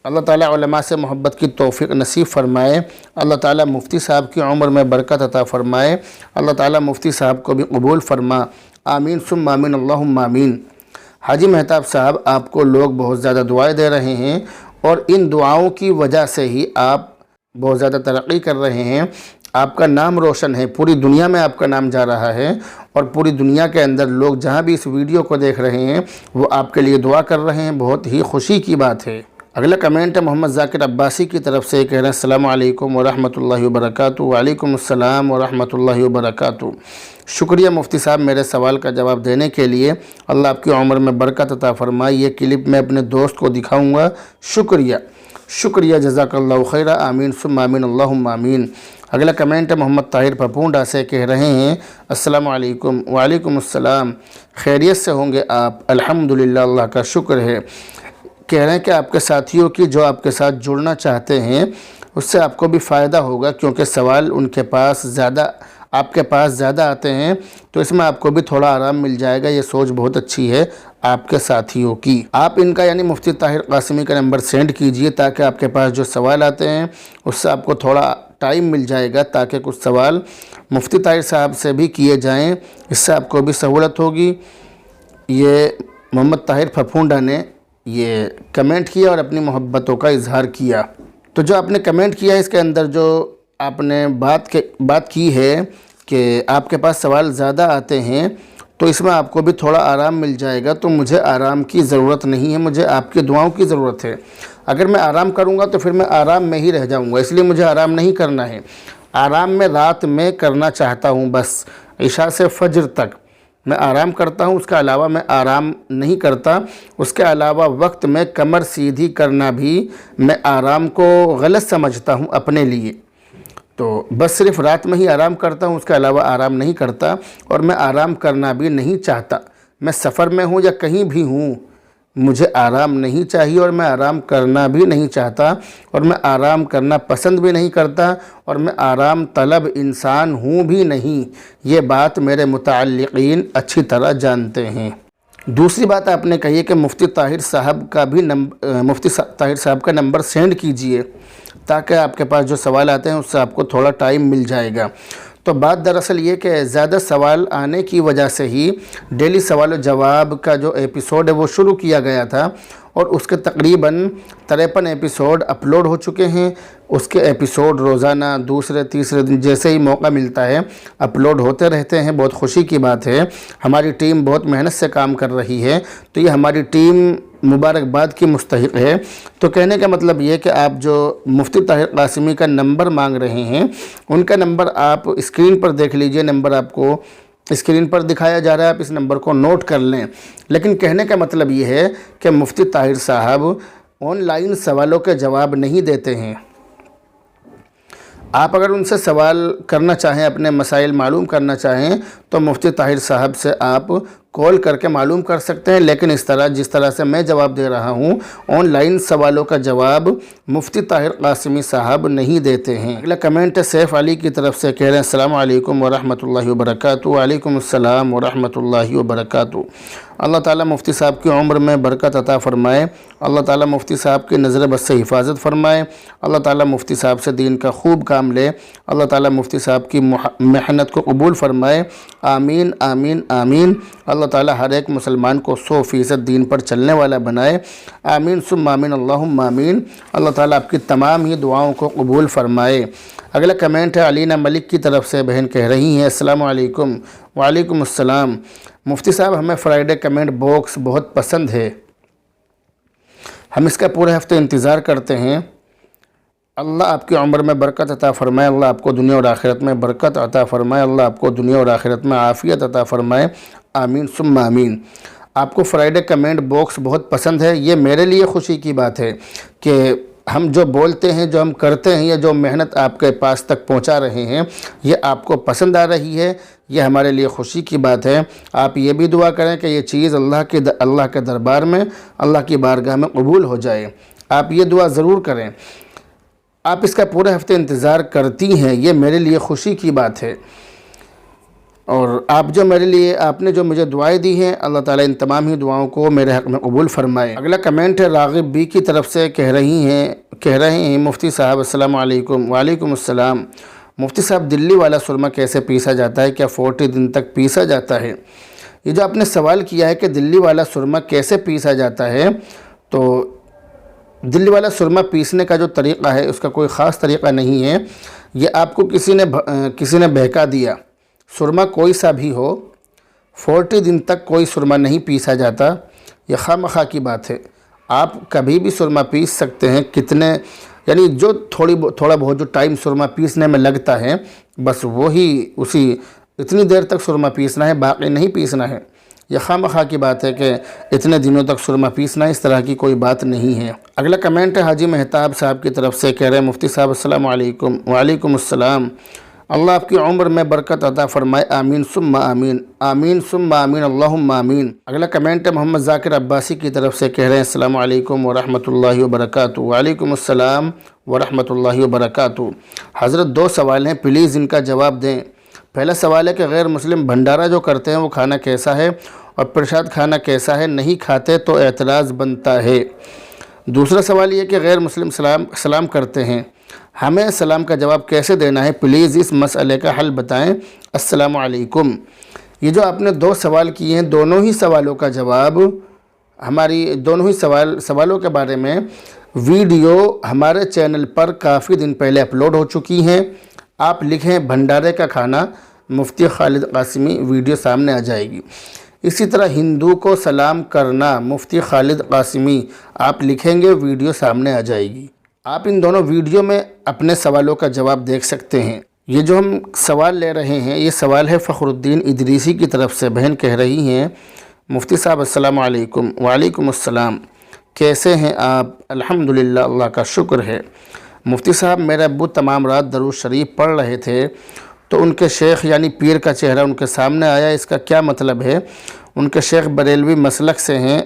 اللہ تعالیٰ علماء سے محبت کی توفیق نصیب فرمائے، اللہ تعالیٰ مفتی صاحب کی عمر میں برکت عطا فرمائے، اللہ تعالیٰ مفتی صاحب کو بھی قبول فرما، آمین ثم آمین اللہم آمین۔ حاجی مہتاب صاحب، آپ کو لوگ بہت زیادہ دعائیں دے رہے ہیں، اور ان دعاؤں کی وجہ سے ہی آپ بہت زیادہ ترقی کر رہے ہیں، آپ کا نام روشن ہے، پوری دنیا میں آپ کا نام جا رہا ہے، اور پوری دنیا کے اندر لوگ جہاں بھی اس ویڈیو کو دیکھ رہے ہیں وہ آپ کے لیے دعا کر رہے ہیں، بہت ہی خوشی کی بات ہے۔ اگلا کمنٹ ہے محمد ذاکر عباسی کی طرف سے، کہہ رہے ہیں السلام علیکم ورحمۃ اللہ وبرکاتہ۔ وعلیکم السلام ورحمۃ اللہ وبرکاتہ۔ شکریہ مفتی صاحب میرے سوال کا جواب دینے کے لیے، اللہ آپ کی عمر میں برکت عطا فرمائے۔ یہ کلپ میں اپنے دوست کو دکھاؤں گا، شکریہ جزاک اللہ خیرہ، آمین ثم آمین اللہم آمین۔ اگلا کمنٹ ہے محمد طاہر پھپونڈا سے، کہہ رہے ہیں السلام علیکم۔ وعلیکم السلام، خیریت سے ہوں گے آپ؟ الحمدللہ، اللہ کا شکر ہے۔ کہہ رہے ہیں کہ آپ کے ساتھیوں کی جو آپ کے ساتھ جڑنا چاہتے ہیں اس سے آپ کو بھی فائدہ ہوگا، کیونکہ سوال ان کے پاس زیادہ آپ کے پاس زیادہ آتے ہیں، تو اس میں آپ کو بھی تھوڑا آرام مل جائے گا۔ یہ سوچ بہت اچھی ہے آپ کے ساتھیوں کی۔ آپ ان کا یعنی مفتی طاہر قاسمی کا نمبر سینڈ کیجئے، تاکہ آپ کے پاس جو سوال آتے ہیں اس سے آپ کو تھوڑا ٹائم مل جائے گا، تاکہ کچھ سوال مفتی طاہر صاحب سے بھی کیے جائیں، اس سے آپ کو بھی سہولت ہوگی۔ یہ محمد طاہر پھپونڈا نے یہ کمنٹ کیا اور اپنی محبتوں کا اظہار کیا۔ تو جو آپ نے کمنٹ کیا ہے اس کے اندر جو آپ نے بات کی ہے کہ آپ کے پاس سوال زیادہ آتے ہیں، تو اس میں آپ کو بھی تھوڑا آرام مل جائے گا۔ تو مجھے آرام کی ضرورت نہیں ہے، مجھے آپ کی دعاؤں کی ضرورت ہے۔ اگر میں آرام کروں گا تو پھر میں آرام میں ہی رہ جاؤں گا، اس لیے مجھے آرام نہیں کرنا ہے۔ آرام میں رات میں کرنا چاہتا ہوں، بس عشاء سے فجر تک میں آرام کرتا ہوں، اس کے علاوہ میں آرام نہیں کرتا۔ اس کے علاوہ وقت میں کمر سیدھی کرنا بھی میں آرام کو غلط سمجھتا ہوں اپنے لیے، تو بس صرف رات میں ہی آرام کرتا ہوں، اس کے علاوہ آرام نہیں کرتا، اور میں آرام کرنا بھی نہیں چاہتا۔ میں سفر میں ہوں یا کہیں بھی ہوں، مجھے آرام نہیں چاہیے، اور میں آرام کرنا بھی نہیں چاہتا، اور میں آرام کرنا پسند بھی نہیں کرتا، اور میں آرام طلب انسان ہوں بھی نہیں۔ یہ بات میرے متعلقین اچھی طرح جانتے ہیں۔ دوسری بات آپ نے کہی ہے کہ مفتی طاہر صاحب کا نمبر سینڈ کیجئے، تاکہ آپ کے پاس جو سوال آتے ہیں اس سے آپ کو تھوڑا ٹائم مل جائے گا۔ تو بات دراصل یہ کہ زیادہ سوال آنے کی وجہ سے ہی ڈیلی سوال و جواب کا جو ایپیسوڈ ہے وہ شروع کیا گیا تھا، اور اس کے تقریباً 53 ایپیسوڈ اپلوڈ ہو چکے ہیں۔ اس کے ایپیسوڈ روزانہ دوسرے تیسرے دن جیسے ہی موقع ملتا ہے اپلوڈ ہوتے رہتے ہیں۔ بہت خوشی کی بات ہے، ہماری ٹیم بہت محنت سے کام کر رہی ہے، تو یہ ہماری ٹیم مبارکباد کی مستحق ہے۔ تو کہنے کا مطلب یہ کہ آپ جو مفتی طاہر قاسمی کا نمبر مانگ رہے ہیں، ان کا نمبر آپ اسکرین پر دیکھ لیجئے، نمبر آپ کو اسکرین پر دکھایا جا رہا ہے، آپ اس نمبر کو نوٹ کر لیں۔ لیکن کہنے کا مطلب یہ ہے کہ مفتی طاہر صاحب آن لائن سوالوں کے جواب نہیں دیتے ہیں۔ آپ اگر ان سے سوال کرنا چاہیں، اپنے مسائل معلوم کرنا چاہیں، تو مفتی طاہر صاحب سے آپ کال کر کے معلوم کر سکتے ہیں، لیکن جس طرح سے میں جواب دے رہا ہوں، آن لائن سوالوں کا جواب مفتی طاہر قاسمی صاحب نہیں دیتے ہیں۔ اگلا کمنٹ ہے سیف علی کی طرف سے، کہہ رہے ہیں السلام علیکم ورحمۃ اللہ وبرکاتہ۔ وعلیکم السلام ورحمۃ اللہ وبرکاتہ۔ اللہ تعالیٰ مفتی صاحب کی عمر میں برکت عطا فرمائے، اللہ تعالیٰ مفتی صاحب کی نظر بد سے حفاظت فرمائے، اللہ تعالیٰ مفتی صاحب سے دین کا خوب کام لے، اللہ تعالیٰ مفتی صاحب کی محنت کو قبول فرمائے، آمین آمین آمین۔ اللہ تعالیٰ ہر ایک مسلمان کو 100% دین پر چلنے والا بنائے، آمین ثم آمین اللہم آمین۔ اللہ تعالیٰ آپ کی تمام ہی دعاؤں کو قبول فرمائے۔ اگلا کمنٹ ہے علینا ملک کی طرف سے، بہن کہہ رہی ہیں السلام علیکم۔ وعلیکم السلام۔ مفتی صاحب، ہمیں فرائیڈے کمنٹ باکس بہت پسند ہے، ہم اس کا پورے ہفتے انتظار کرتے ہیں۔ اللہ آپ کی عمر میں برکت عطا فرمائے، اللہ آپ کو دنیا اور آخرت میں برکت عطا فرمائے، اللہ آپ کو دنیا اور آخرت میں عافیت عطا فرمائے، آمین ثم آمین۔ آپ کو فرائیڈے کمنٹ باکس بہت پسند ہے، یہ میرے لیے خوشی کی بات ہے کہ ہم جو بولتے ہیں، جو ہم کرتے ہیں، یا جو محنت آپ کے پاس تک پہنچا رہے ہیں، یہ آپ کو پسند آ رہی ہے، یہ ہمارے لیے خوشی کی بات ہے۔ آپ یہ بھی دعا کریں کہ یہ چیز اللہ کے دربار میں، اللہ کی بارگاہ میں قبول ہو جائے۔ آپ یہ دعا ضرور کریں۔ آپ اس کا پورے ہفتے انتظار کرتی ہیں، یہ میرے لیے خوشی کی بات ہے، اور آپ نے جو مجھے دعائیں دی ہیں، اللہ تعالیٰ ان تمام ہی دعاؤں کو میرے حق میں قبول فرمائے۔ اگلا کمنٹ ہے راغب بی کی طرف سے، کہہ رہے ہیں مفتی صاحب السلام علیکم۔ وعلیکم السلام۔ مفتی صاحب، دلی والا سرما کیسے پیسا جاتا ہے؟ کیا 40 دن تک پیسا جاتا ہے؟ یہ جو آپ نے سوال کیا ہے کہ دلی والا سرما کیسے پیسا جاتا ہے، تو دلی والا سرما پیسنے کا جو طریقہ ہے اس کا کوئی خاص طریقہ نہیں ہے، یہ آپ کو کسی نے بہکا دیا۔ سرما کوئی سا بھی ہو، 40 دن تک کوئی سرما نہیں پیسا جاتا، یہ خواہ مخواہ کی بات ہے۔ آپ کبھی بھی سرما پیس سکتے ہیں، یعنی جو تھوڑا بہت جو ٹائم سرما پیسنے میں لگتا ہے، بس اتنی دیر تک سرما پیسنا ہے، باقی نہیں پیسنا ہے۔ یہ خواہ مخواہ کی بات ہے کہ اتنے دنوں تک سرما پیسنا، اس طرح کی کوئی بات نہیں ہے۔ اگلا کمنٹ ہے حاجی مہتاب صاحب کی طرف سے، کہہ رہے ہیں مفتی صاحب السلام علیکم۔ وعلیکم السلام۔ اللہ آپ کی عمر میں برکت عطا فرمائے، آمین ثم آمین، آمین ثم آمین، اللہم آمین۔ اگلا کمنٹ ہے محمد ذاکر عباسی کی طرف سے، کہہ رہے ہیں السلام علیکم ورحمۃ اللہ وبرکاتہ۔ وعلیکم السلام ورحمۃ اللہ وبرکاتہ۔ حضرت 2 سوال ہیں، پلیز ان کا جواب دیں۔ پہلا سوال ہے کہ غیر مسلم بھنڈارا جو کرتے ہیں وہ کھانا کیسا ہے، اور پرشاد کھانا کیسا ہے؟ نہیں کھاتے تو اعتراض بنتا ہے۔ دوسرا سوال یہ کہ غیر مسلم سلام کرتے ہیں، ہمیں سلام کا جواب کیسے دینا ہے؟ پلیز اس مسئلے کا حل بتائیں، السلام علیکم۔ یہ جو آپ نے 2 سوال کیے ہیں، دونوں ہی سوالوں کا جواب دونوں ہی سوالوں کے بارے میں ویڈیو ہمارے چینل پر کافی دن پہلے اپلوڈ ہو چکی ہیں۔ آپ لکھیں بھنڈارے کا کھانا مفتی خالد قاسمی، ویڈیو سامنے آ جائے گی۔ اسی طرح ہندو کو سلام کرنا مفتی خالد قاسمی، آپ لکھیں گے، ویڈیو سامنے آ جائے گی۔ آپ ان دونوں ویڈیو میں اپنے سوالوں کا جواب دیکھ سکتے ہیں۔ یہ جو ہم سوال لے رہے ہیں، یہ سوال ہے فخر الدین ادریسی کی طرف سے۔ بہن کہہ رہی ہیں مفتی صاحب السلام علیکم۔ وعلیکم السلام، کیسے ہیں آپ؟ الحمدللہ، اللہ کا شکر ہے۔ مفتی صاحب، میرے ابو تمام رات درود شریف پڑھ رہے تھے تو ان کے شیخ یعنی پیر کا چہرہ ان کے سامنے آیا، اس کا کیا مطلب ہے؟ ان کے شیخ بریلوی مسلک سے ہیں،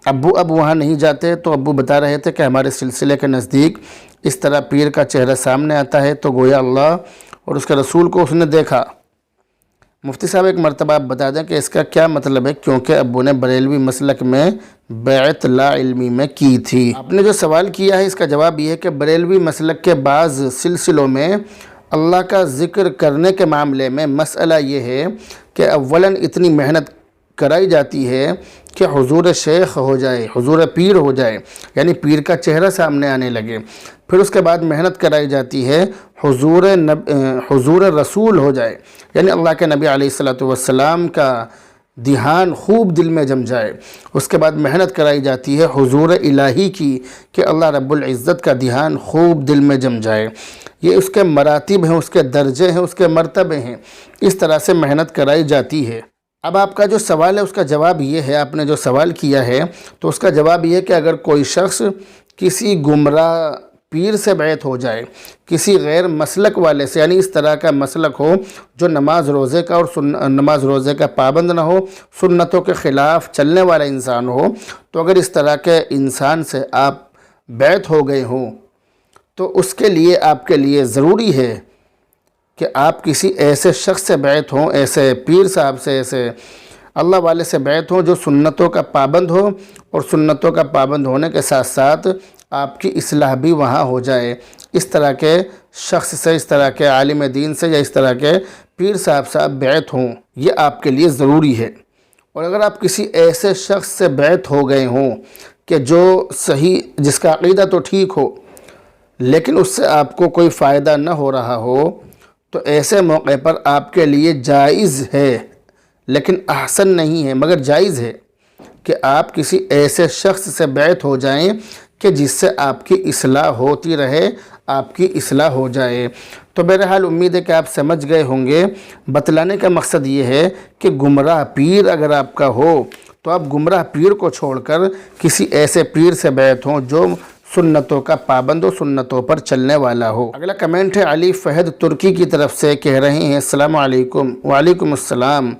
ابو اب وہاں نہیں جاتے، تو ابو بتا رہے تھے کہ ہمارے سلسلے کے نزدیک اس طرح پیر کا چہرہ سامنے آتا ہے تو گویا اللہ اور اس کے رسول کو اس نے دیکھا۔ مفتی صاحب ایک مرتبہ آپ بتا دیں کہ اس کا کیا مطلب ہے، کیونکہ ابو نے بریلوی مسلک میں بیعت لا علمی میں کی تھی۔ آپ نے جو سوال کیا ہے اس کا جواب یہ ہے کہ بریلوی مسلک کے بعض سلسلوں میں اللہ کا ذکر کرنے کے معاملے میں مسئلہ یہ ہے کہ اولاً اتنی محنت کرائی جاتی ہے کہ حضور شیخ ہو جائے، حضور پیر ہو جائے، یعنی پیر کا چہرہ سامنے آنے لگے۔ پھر اس کے بعد محنت کرائی جاتی ہے حضور رسول ہو جائے، یعنی اللہ کے نبی علیہ السلام کا دھیان خوب دل میں جم جائے۔ اس کے بعد محنت کرائی جاتی ہے حضور الہی کی کہ اللہ رب العزت کا دھیان خوب دل میں جم جائے۔ یہ اس کے مراتب ہیں، اس کے درجے ہیں، اس کے مرتبے ہیں، اس طرح سے محنت کرائی جاتی ہے۔ اب آپ کا جو سوال ہے اس کا جواب یہ ہے، آپ نے جو سوال کیا ہے تو اس کا جواب یہ ہے کہ اگر کوئی شخص کسی گمراہ پیر سے بیعت ہو جائے، کسی غیر مسلک والے سے، یعنی اس طرح کا مسلک ہو جو نماز روزے کا پابند نہ ہو، سنتوں کے خلاف چلنے والا انسان ہو، تو اگر اس طرح کے انسان سے آپ بیعت ہو گئے ہوں تو اس کے لیے آپ کے لیے ضروری ہے کہ آپ کسی ایسے شخص سے بیعت ہوں، ایسے پیر صاحب سے، ایسے اللہ والے سے بیعت ہوں جو سنتوں کا پابند ہو، اور سنتوں کا پابند ہونے کے ساتھ ساتھ آپ کی اصلاح بھی وہاں ہو جائے۔ اس طرح کے شخص سے، اس طرح کے عالم دین سے، یا اس طرح کے پیر صاحب بیعت ہوں، یہ آپ کے لیے ضروری ہے۔ اور اگر آپ کسی ایسے شخص سے بیعت ہو گئے ہوں کہ جو صحیح، جس کا عقیدہ تو ٹھیک ہو لیکن اس سے آپ کو کوئی فائدہ نہ ہو رہا ہو، تو ایسے موقع پر آپ کے لیے جائز ہے، لیکن احسن نہیں ہے، مگر جائز ہے کہ آپ کسی ایسے شخص سے بیعت ہو جائیں کہ جس سے آپ کی اصلاح ہوتی رہے، آپ کی اصلاح ہو جائے۔ تو بہرحال امید ہے کہ آپ سمجھ گئے ہوں گے۔ بتلانے کا مقصد یہ ہے کہ گمراہ پیر اگر آپ کا ہو تو آپ گمراہ پیر کو چھوڑ کر کسی ایسے پیر سے بیعت ہوں جو سنتوں کا پابند و سنتوں پر چلنے والا ہو۔ اگلا کمنٹ ہے علی فہد ترکی کی طرف سے، کہہ رہے ہیں السلام علیکم۔ وعلیکم السلام۔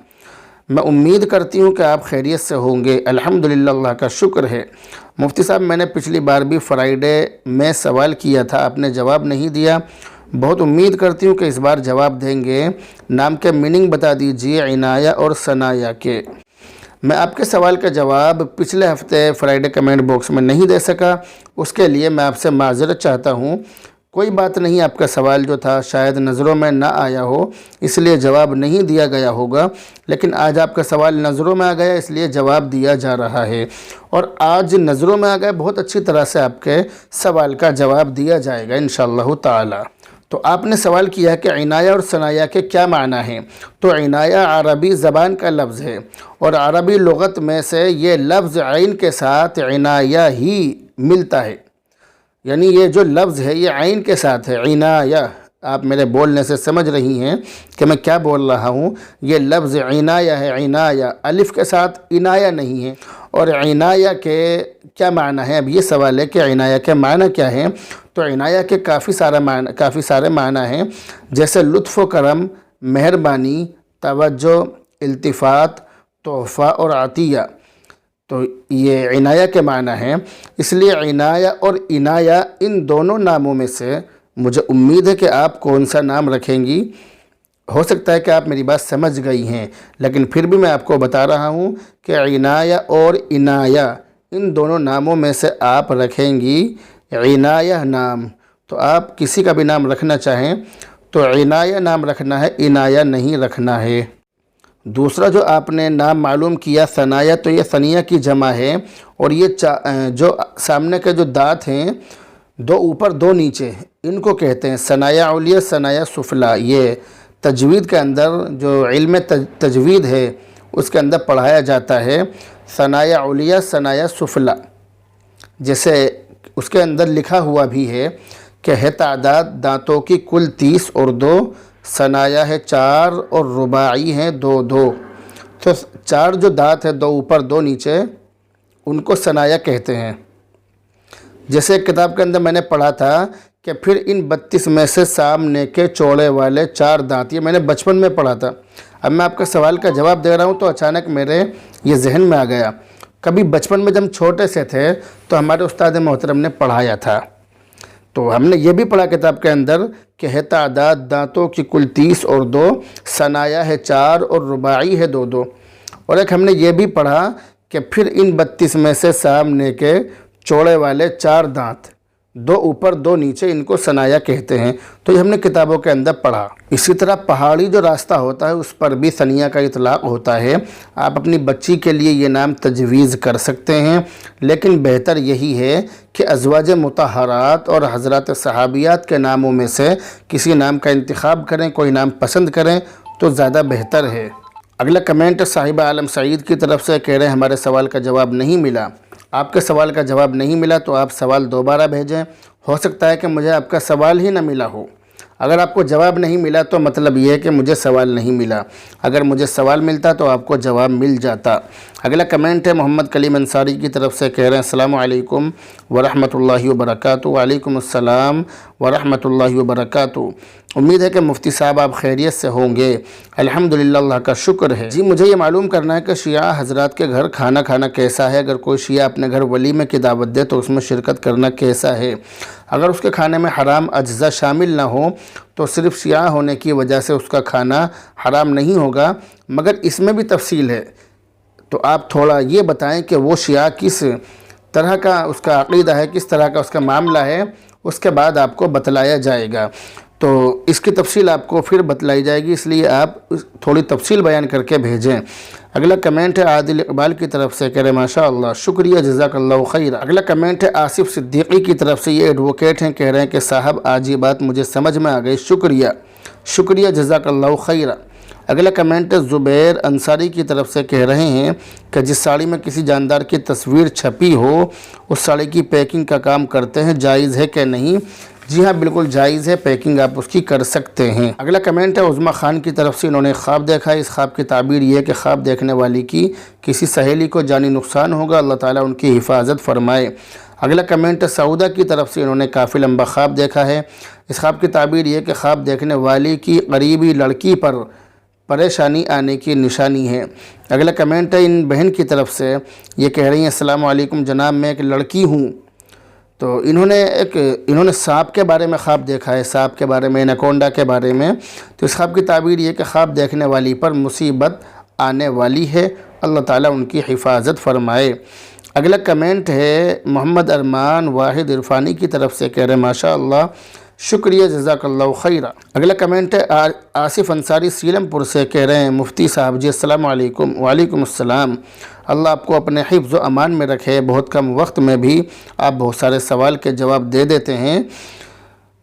میں امید کرتی ہوں کہ آپ خیریت سے ہوں گے۔ الحمدللہ، اللہ کا شکر ہے۔ مفتی صاحب، میں نے پچھلی بار بھی فرائیڈے میں سوال کیا تھا، آپ نے جواب نہیں دیا۔ بہت امید کرتی ہوں کہ اس بار جواب دیں گے۔ نام کے میننگ بتا دیجئے عنایہ اور ثنایا کے۔ میں آپ کے سوال کا جواب پچھلے ہفتے فرائیڈے کمنٹ باکس میں نہیں دے سکا، اس کے لیے میں آپ سے معذرت چاہتا ہوں۔ کوئی بات نہیں، آپ کا سوال جو تھا شاید نظروں میں نہ آیا ہو، اس لیے جواب نہیں دیا گیا ہوگا، لیکن آج آپ کا سوال نظروں میں آ گیا، اس لیے جواب دیا جا رہا ہے۔ اور آج نظروں میں آ گیا، بہت اچھی طرح سے آپ کے سوال کا جواب دیا جائے گا انشاءاللہ تعالی۔ تو آپ نے سوال کیا کہ عنایہ اور ثنایا کے کیا معنی ہیں؟ تو عنایہ عربی زبان کا لفظ ہے، اور عربی لغت میں سے یہ لفظ عین کے ساتھ عنایہ ہی ملتا ہے، یعنی یہ جو لفظ ہے یہ عین کے ساتھ ہے، عنایہ۔ آپ میرے بولنے سے سمجھ رہی ہیں کہ میں کیا بول رہا ہوں۔ یہ لفظ عنایہ ہے، عنایہ، الف کے ساتھ عنایہ نہیں ہے۔ اور عنایہ کے کیا معنی ہے؟ اب یہ سوال ہے کہ عنایہ کے معنی کیا ہیں؟ تو عنایہ کے کافی سارے معنی ہیں، جیسے لطف و کرم، مہربانی، توجہ، التفات، تحفہ اور عطیہ۔ تو یہ عنایہ کے معنی ہیں۔ اس لیے عنایہ اور عنایہ ان دونوں ناموں میں سے مجھے امید ہے کہ آپ کون سا نام رکھیں گی۔ ہو سکتا ہے کہ آپ میری بات سمجھ گئی ہیں، لیکن پھر بھی میں آپ کو بتا رہا ہوں کہ عنایہ اور عنایہ ان دونوں ناموں میں سے آپ رکھیں گی عنایہ نام۔ تو آپ کسی کا بھی نام رکھنا چاہیں تو عنایہ نام رکھنا ہے، عنایہ نہیں رکھنا ہے۔ دوسرا جو آپ نے نام معلوم کیا ثنایا، تو یہ ثنیہ کی جمع ہے، اور یہ جو سامنے کے جو دانت ہیں، دو اوپر دو نیچے، ان کو کہتے ہیں ثنایا علیہ، ثنایا سفلا۔ یہ تجوید کے اندر جو علم تجوید ہے اس کے اندر پڑھایا جاتا ہے ثنایا علیہ، ثنایا سفلا۔ جیسے اس کے اندر لکھا ہوا بھی ہے کہ ہے تعداد دانتوں کی کل 30 اور 2، ثنایا ہے 4 اور رباعی ہیں 2۔ تو 4 جو دانت ہے، 2 اوپر 2 نیچے، ان کو ثنایا کہتے ہیں۔ جیسے ایک کتاب کے اندر میں نے پڑھا تھا کہ پھر ان 32 میں سے سامنے کے چوڑے والے 4 دانت، یہ میں نے بچپن میں پڑھا تھا۔ اب میں آپ کے سوال کا جواب دے رہا ہوں تو اچانک میرے یہ ذہن میں آ گیا۔ کبھی بچپن میں جب چھوٹے سے تھے تو ہمارے استاد محترم نے پڑھایا تھا، تو ہم نے یہ بھی پڑھا کتاب کے اندر کہ ہے تعداد دانتوں کی کل 30 اور 2، ثنایا ہے 4 اور رباعی ہے 2۔ اور ایک ہم نے یہ بھی پڑھا کہ پھر ان 32 میں سے سامنے کے چوڑے والے 4 دانت، 2 اوپر 2 نیچے، ان کو ثنایا کہتے ہیں۔ تو یہ ہم نے کتابوں کے اندر پڑھا۔ اسی طرح پہاڑی جو راستہ ہوتا ہے اس پر بھی ثنیہ کا اطلاق ہوتا ہے۔ آپ اپنی بچی کے لیے یہ نام تجویز کر سکتے ہیں، لیکن بہتر یہی ہے کہ ازواج مطہرات اور حضرات صحابیات کے ناموں میں سے کسی نام کا انتخاب کریں، کوئی نام پسند کریں تو زیادہ بہتر ہے۔ اگلا کمنٹ صاحب عالم سعید کی طرف سے، کہہ رہے ہیں ہمارے سوال کا جواب نہیں ملا۔ آپ کے سوال کا جواب نہیں ملا تو آپ سوال دوبارہ بھیجیں، ہو سکتا ہے کہ مجھے آپ کا سوال ہی نہ ملا ہو۔ اگر آپ کو جواب نہیں ملا تو مطلب یہ ہے کہ مجھے سوال نہیں ملا، اگر مجھے سوال ملتا تو آپ کو جواب مل جاتا۔ اگلا کمنٹ ہے محمد کلیم انصاری کی طرف سے، کہہ رہے ہیں السلام علیکم ورحمۃ اللہ وبرکاتہ۔ وعلیکم السلام ورحمۃ اللہ وبرکاتہ۔ امید ہے کہ مفتی صاحب آپ خیریت سے ہوں گے۔ الحمدللہ، اللہ کا شکر ہے۔ جی، مجھے یہ معلوم کرنا ہے کہ شیعہ حضرات کے گھر کھانا کھانا کیسا ہے؟ اگر کوئی شیعہ اپنے گھر ولیمے کی دعوت دے تو اس میں شرکت کرنا کیسا ہے؟ اگر اس کے کھانے میں حرام اجزاء شامل نہ ہوں تو صرف شیعہ ہونے کی وجہ سے اس کا کھانا حرام نہیں ہوگا، مگر اس میں بھی تفصیل ہے۔ تو آپ تھوڑا یہ بتائیں کہ وہ شیعہ کس طرح کا اس کا عقیدہ ہے، کس طرح کا اس کا معاملہ ہے، اس کے بعد آپ کو بتلایا جائے گا۔ تو اس کی تفصیل آپ کو پھر بتلائی جائے گی، اس لیے آپ تھوڑی تفصیل بیان کر کے بھیجیں۔ اگلا کمنٹ ہے عادل اقبال کی طرف سے، کہہ رہے ماشاء اللہ، شکریہ، جزاک اللہ خیر۔ اگلا کمنٹ ہے آصف صدیقی کی طرف سے، یہ ایڈوکیٹ ہیں، کہہ رہے ہیں کہ صاحب آج یہ بات مجھے سمجھ میں آ گئی، شکریہ، جزاک اللہ خیر۔ اگلا کمنٹ ہے زبیر انصاری کی طرف سے، کہہ رہے ہیں کہ جس ساڑی میں کسی جاندار کی تصویر چھپی ہو اس ساڑی کی پیکنگ کا کام کرتے ہیں، جائز ہے کہ نہیں؟ جی ہاں، بالکل جائز ہے، پیکنگ آپ اس کی کر سکتے ہیں۔ اگلا کمنٹ ہے عظمیٰ خان کی طرف سے، انہوں نے خواب دیکھا ہے۔ اس خواب کی تعبیر یہ ہے کہ خواب دیکھنے والی کی کسی سہیلی کو جانی نقصان ہوگا، اللہ تعالیٰ ان کی حفاظت فرمائے۔ اگلا کمنٹ ہے سعودہ کی طرف سے، انہوں نے کافی لمبا خواب دیکھا ہے۔ اس خواب کی تعبیر یہ ہے کہ خواب دیکھنے والی کی قریبی لڑکی پر پریشانی آنے کی نشانی ہے۔ اگلا کمنٹ ہے ان بہن کی طرف سے، یہ کہہ رہی ہیں السلام علیکم جناب، میں ایک لڑکی ہوں، تو انہوں نے سانپ کے بارے میں خواب دیکھا ہے، سانپ کے بارے میں، اناکونڈا کے بارے میں۔ تو اس خواب کی تعبیر یہ کہ خواب دیکھنے والی پر مصیبت آنے والی ہے، اللہ تعالیٰ ان کی حفاظت فرمائے۔ اگلا کمنٹ ہے محمد ارمان واحد عرفانی کی طرف سے، کہہ رہے ہیں ماشاء اللہ، شکریہ، جزاک اللہ خیرہ۔ اگلا کمنٹ ہے آصف انصاری سیلم پور سے، کہہ رہے ہیں مفتی صاحب جی السلام علیکم۔ وعلیکم السلام، اللہ آپ کو اپنے حفظ و امان میں رکھے، بہت کم وقت میں بھی آپ بہت سارے سوال کے جواب دے دیتے ہیں۔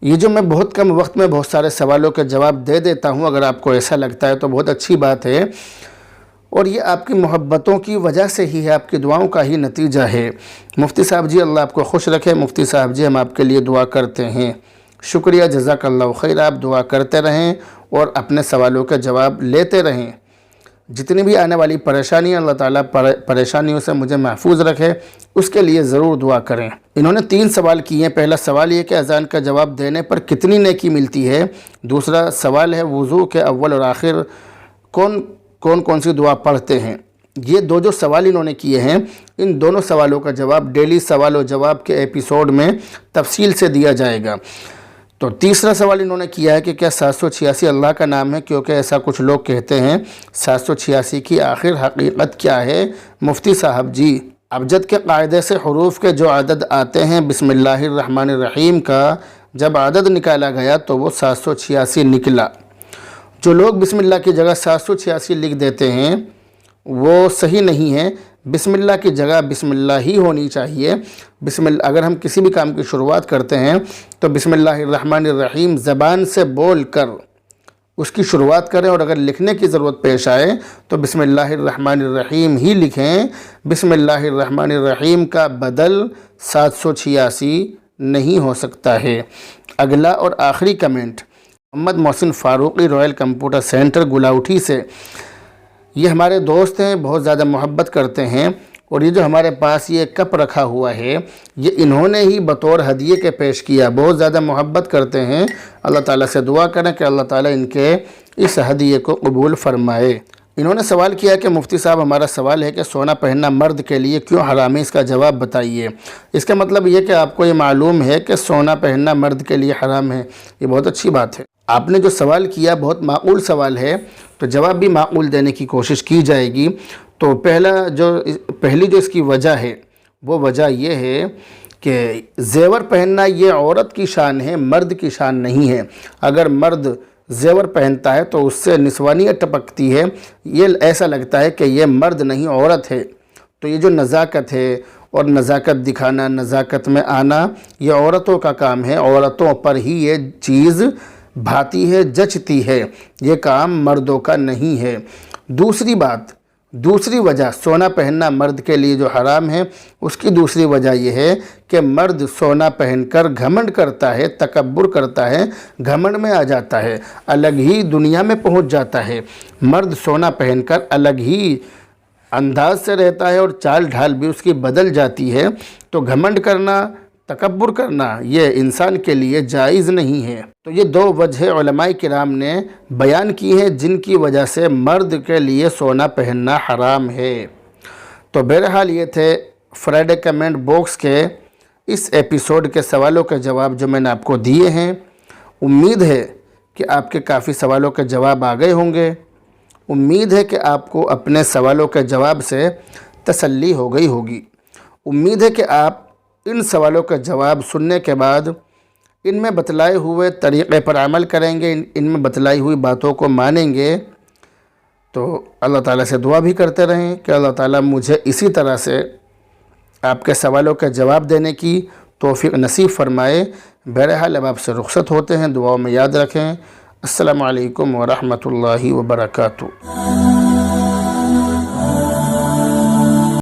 یہ جو میں بہت کم وقت میں بہت سارے سوالوں کے جواب دے دیتا ہوں، اگر آپ کو ایسا لگتا ہے تو بہت اچھی بات ہے، اور یہ آپ کی محبتوں کی وجہ سے ہی ہے، آپ کی دعاؤں کا ہی نتیجہ ہے۔ مفتی صاحب جی اللہ آپ کو خوش رکھے۔ مفتی صاحب جی ہم آپ کے لیے دعا کرتے ہیں، شکریہ، جزاک اللہ خیر۔ آپ دعا کرتے رہیں اور اپنے سوالوں کے جواب لیتے رہیں۔ جتنی بھی آنے والی پریشانیاں، اللہ تعالیٰ پریشانیوں سے مجھے محفوظ رکھے، اس کے لیے ضرور دعا کریں۔ انہوں نے 3 سوال کیے ہیں۔ پہلا سوال یہ کہ اذان کا جواب دینے پر کتنی نیکی ملتی ہے؟ دوسرا سوال ہے وضو کے اول اور آخر کون سی دعا پڑھتے ہیں؟ یہ جو سوال انہوں نے کیے ہیں، ان دونوں سوالوں کا جواب ڈیلی سوال و جواب کے ایپیسوڈ میں تفصیل سے دیا جائے گا۔ تو تیسرا سوال انہوں نے کیا ہے کہ کیا 786 اللہ کا نام ہے؟ کیونکہ ایسا کچھ لوگ کہتے ہیں۔ 786 کی آخر حقیقت کیا ہے مفتی صاحب جی؟ ابجد کے قاعدے سے حروف کے جو عدد آتے ہیں بسم اللہ الرحمن الرحیم کا، جب عدد نکالا گیا تو وہ 786 نکلا۔ جو لوگ بسم اللہ کی جگہ 786 لکھ دیتے ہیں وہ صحیح نہیں ہے۔ بسم اللہ کی جگہ بسم اللہ ہی ہونی چاہیے۔ اگر ہم کسی بھی کام کی شروعات کرتے ہیں تو بسم اللہ الرحمن الرحیم زبان سے بول کر اس کی شروعات کریں، اور اگر لکھنے کی ضرورت پیش آئے تو بسم اللہ الرحمن الرحیم ہی لکھیں۔ بسم اللہ الرحمن الرحیم کا بدل 786 نہیں ہو سکتا ہے۔ اگلا اور آخری comment Muhammad Mohsin Farooqui Royal computer centre گلاوٹھی سے، یہ ہمارے دوست ہیں، بہت زیادہ محبت کرتے ہیں، اور یہ جو ہمارے پاس یہ کپ رکھا ہوا ہے یہ انہوں نے ہی بطور ہدیے کے پیش کیا، بہت زیادہ محبت کرتے ہیں۔ اللہ تعالیٰ سے دعا کریں کہ اللہ تعالیٰ ان کے اس ہدیے کو قبول فرمائے۔ انہوں نے سوال کیا کہ مفتی صاحب ہمارا سوال ہے کہ سونا پہننا مرد کے لیے کیوں حرام ہے؟ اس کا جواب بتائیے۔ اس کا مطلب یہ کہ آپ کو یہ معلوم ہے کہ سونا پہننا مرد کے لیے حرام ہے، یہ بہت اچھی بات ہے۔ آپ نے جو سوال کیا بہت معقول سوال ہے، تو جواب بھی معقول دینے کی کوشش کی جائے گی۔ تو پہلی جو اس کی وجہ ہے وہ وجہ یہ ہے کہ زیور پہننا یہ عورت کی شان ہے، مرد کی شان نہیں ہے۔ اگر مرد زیور پہنتا ہے تو اس سے نسوانیت ٹپکتی ہے، یہ ایسا لگتا ہے کہ یہ مرد نہیں عورت ہے۔ تو یہ جو نزاکت ہے اور نزاکت دکھانا، نزاکت میں آنا، یہ عورتوں کا کام ہے، عورتوں پر ہی یہ چیز بھاتی ہے، جچتی ہے، یہ کام مردوں کا نہیں ہے۔ دوسری وجہ سونا پہننا مرد کے لیے جو حرام ہے، اس کی دوسری وجہ یہ ہے کہ مرد سونا پہن کر گھمنڈ کرتا ہے، تکبر کرتا ہے، گھمنڈ میں آ جاتا ہے، الگ ہی دنیا میں پہنچ جاتا ہے۔ مرد سونا پہن کر الگ ہی انداز سے رہتا ہے اور چال ڈھال بھی اس کی بدل جاتی ہے۔ تو گھمنڈ کرنا، تکبر کرنا یہ انسان کے لیے جائز نہیں ہے۔ تو یہ 2 وجہ علماء کرام نے بیان کی ہیں جن کی وجہ سے مرد کے لیے سونا پہننا حرام ہے۔ تو بہرحال یہ تھے فرائیڈے کمنٹ باکس کے اس ایپیسوڈ کے سوالوں کے جواب جو میں نے آپ کو دیے ہیں۔ امید ہے کہ آپ کے کافی سوالوں کے جواب آ گئے ہوں گے۔ امید ہے کہ آپ کو اپنے سوالوں کے جواب سے تسلی ہو گئی ہوگی۔ امید ہے کہ آپ ان سوالوں کا جواب سننے کے بعد ان میں بتلائے ہوئے طریقے پر عمل کریں گے، ان میں بتلائی ہوئی باتوں کو مانیں گے۔ تو اللہ تعالیٰ سے دعا بھی کرتے رہیں کہ اللہ تعالیٰ مجھے اسی طرح سے آپ کے سوالوں کا جواب دینے کی توفیق نصیب فرمائے۔ بہرحال اب آپ سے رخصت ہوتے ہیں، دعاؤں میں یاد رکھیں۔ السلام علیکم ورحمۃ اللہ وبرکاتہ۔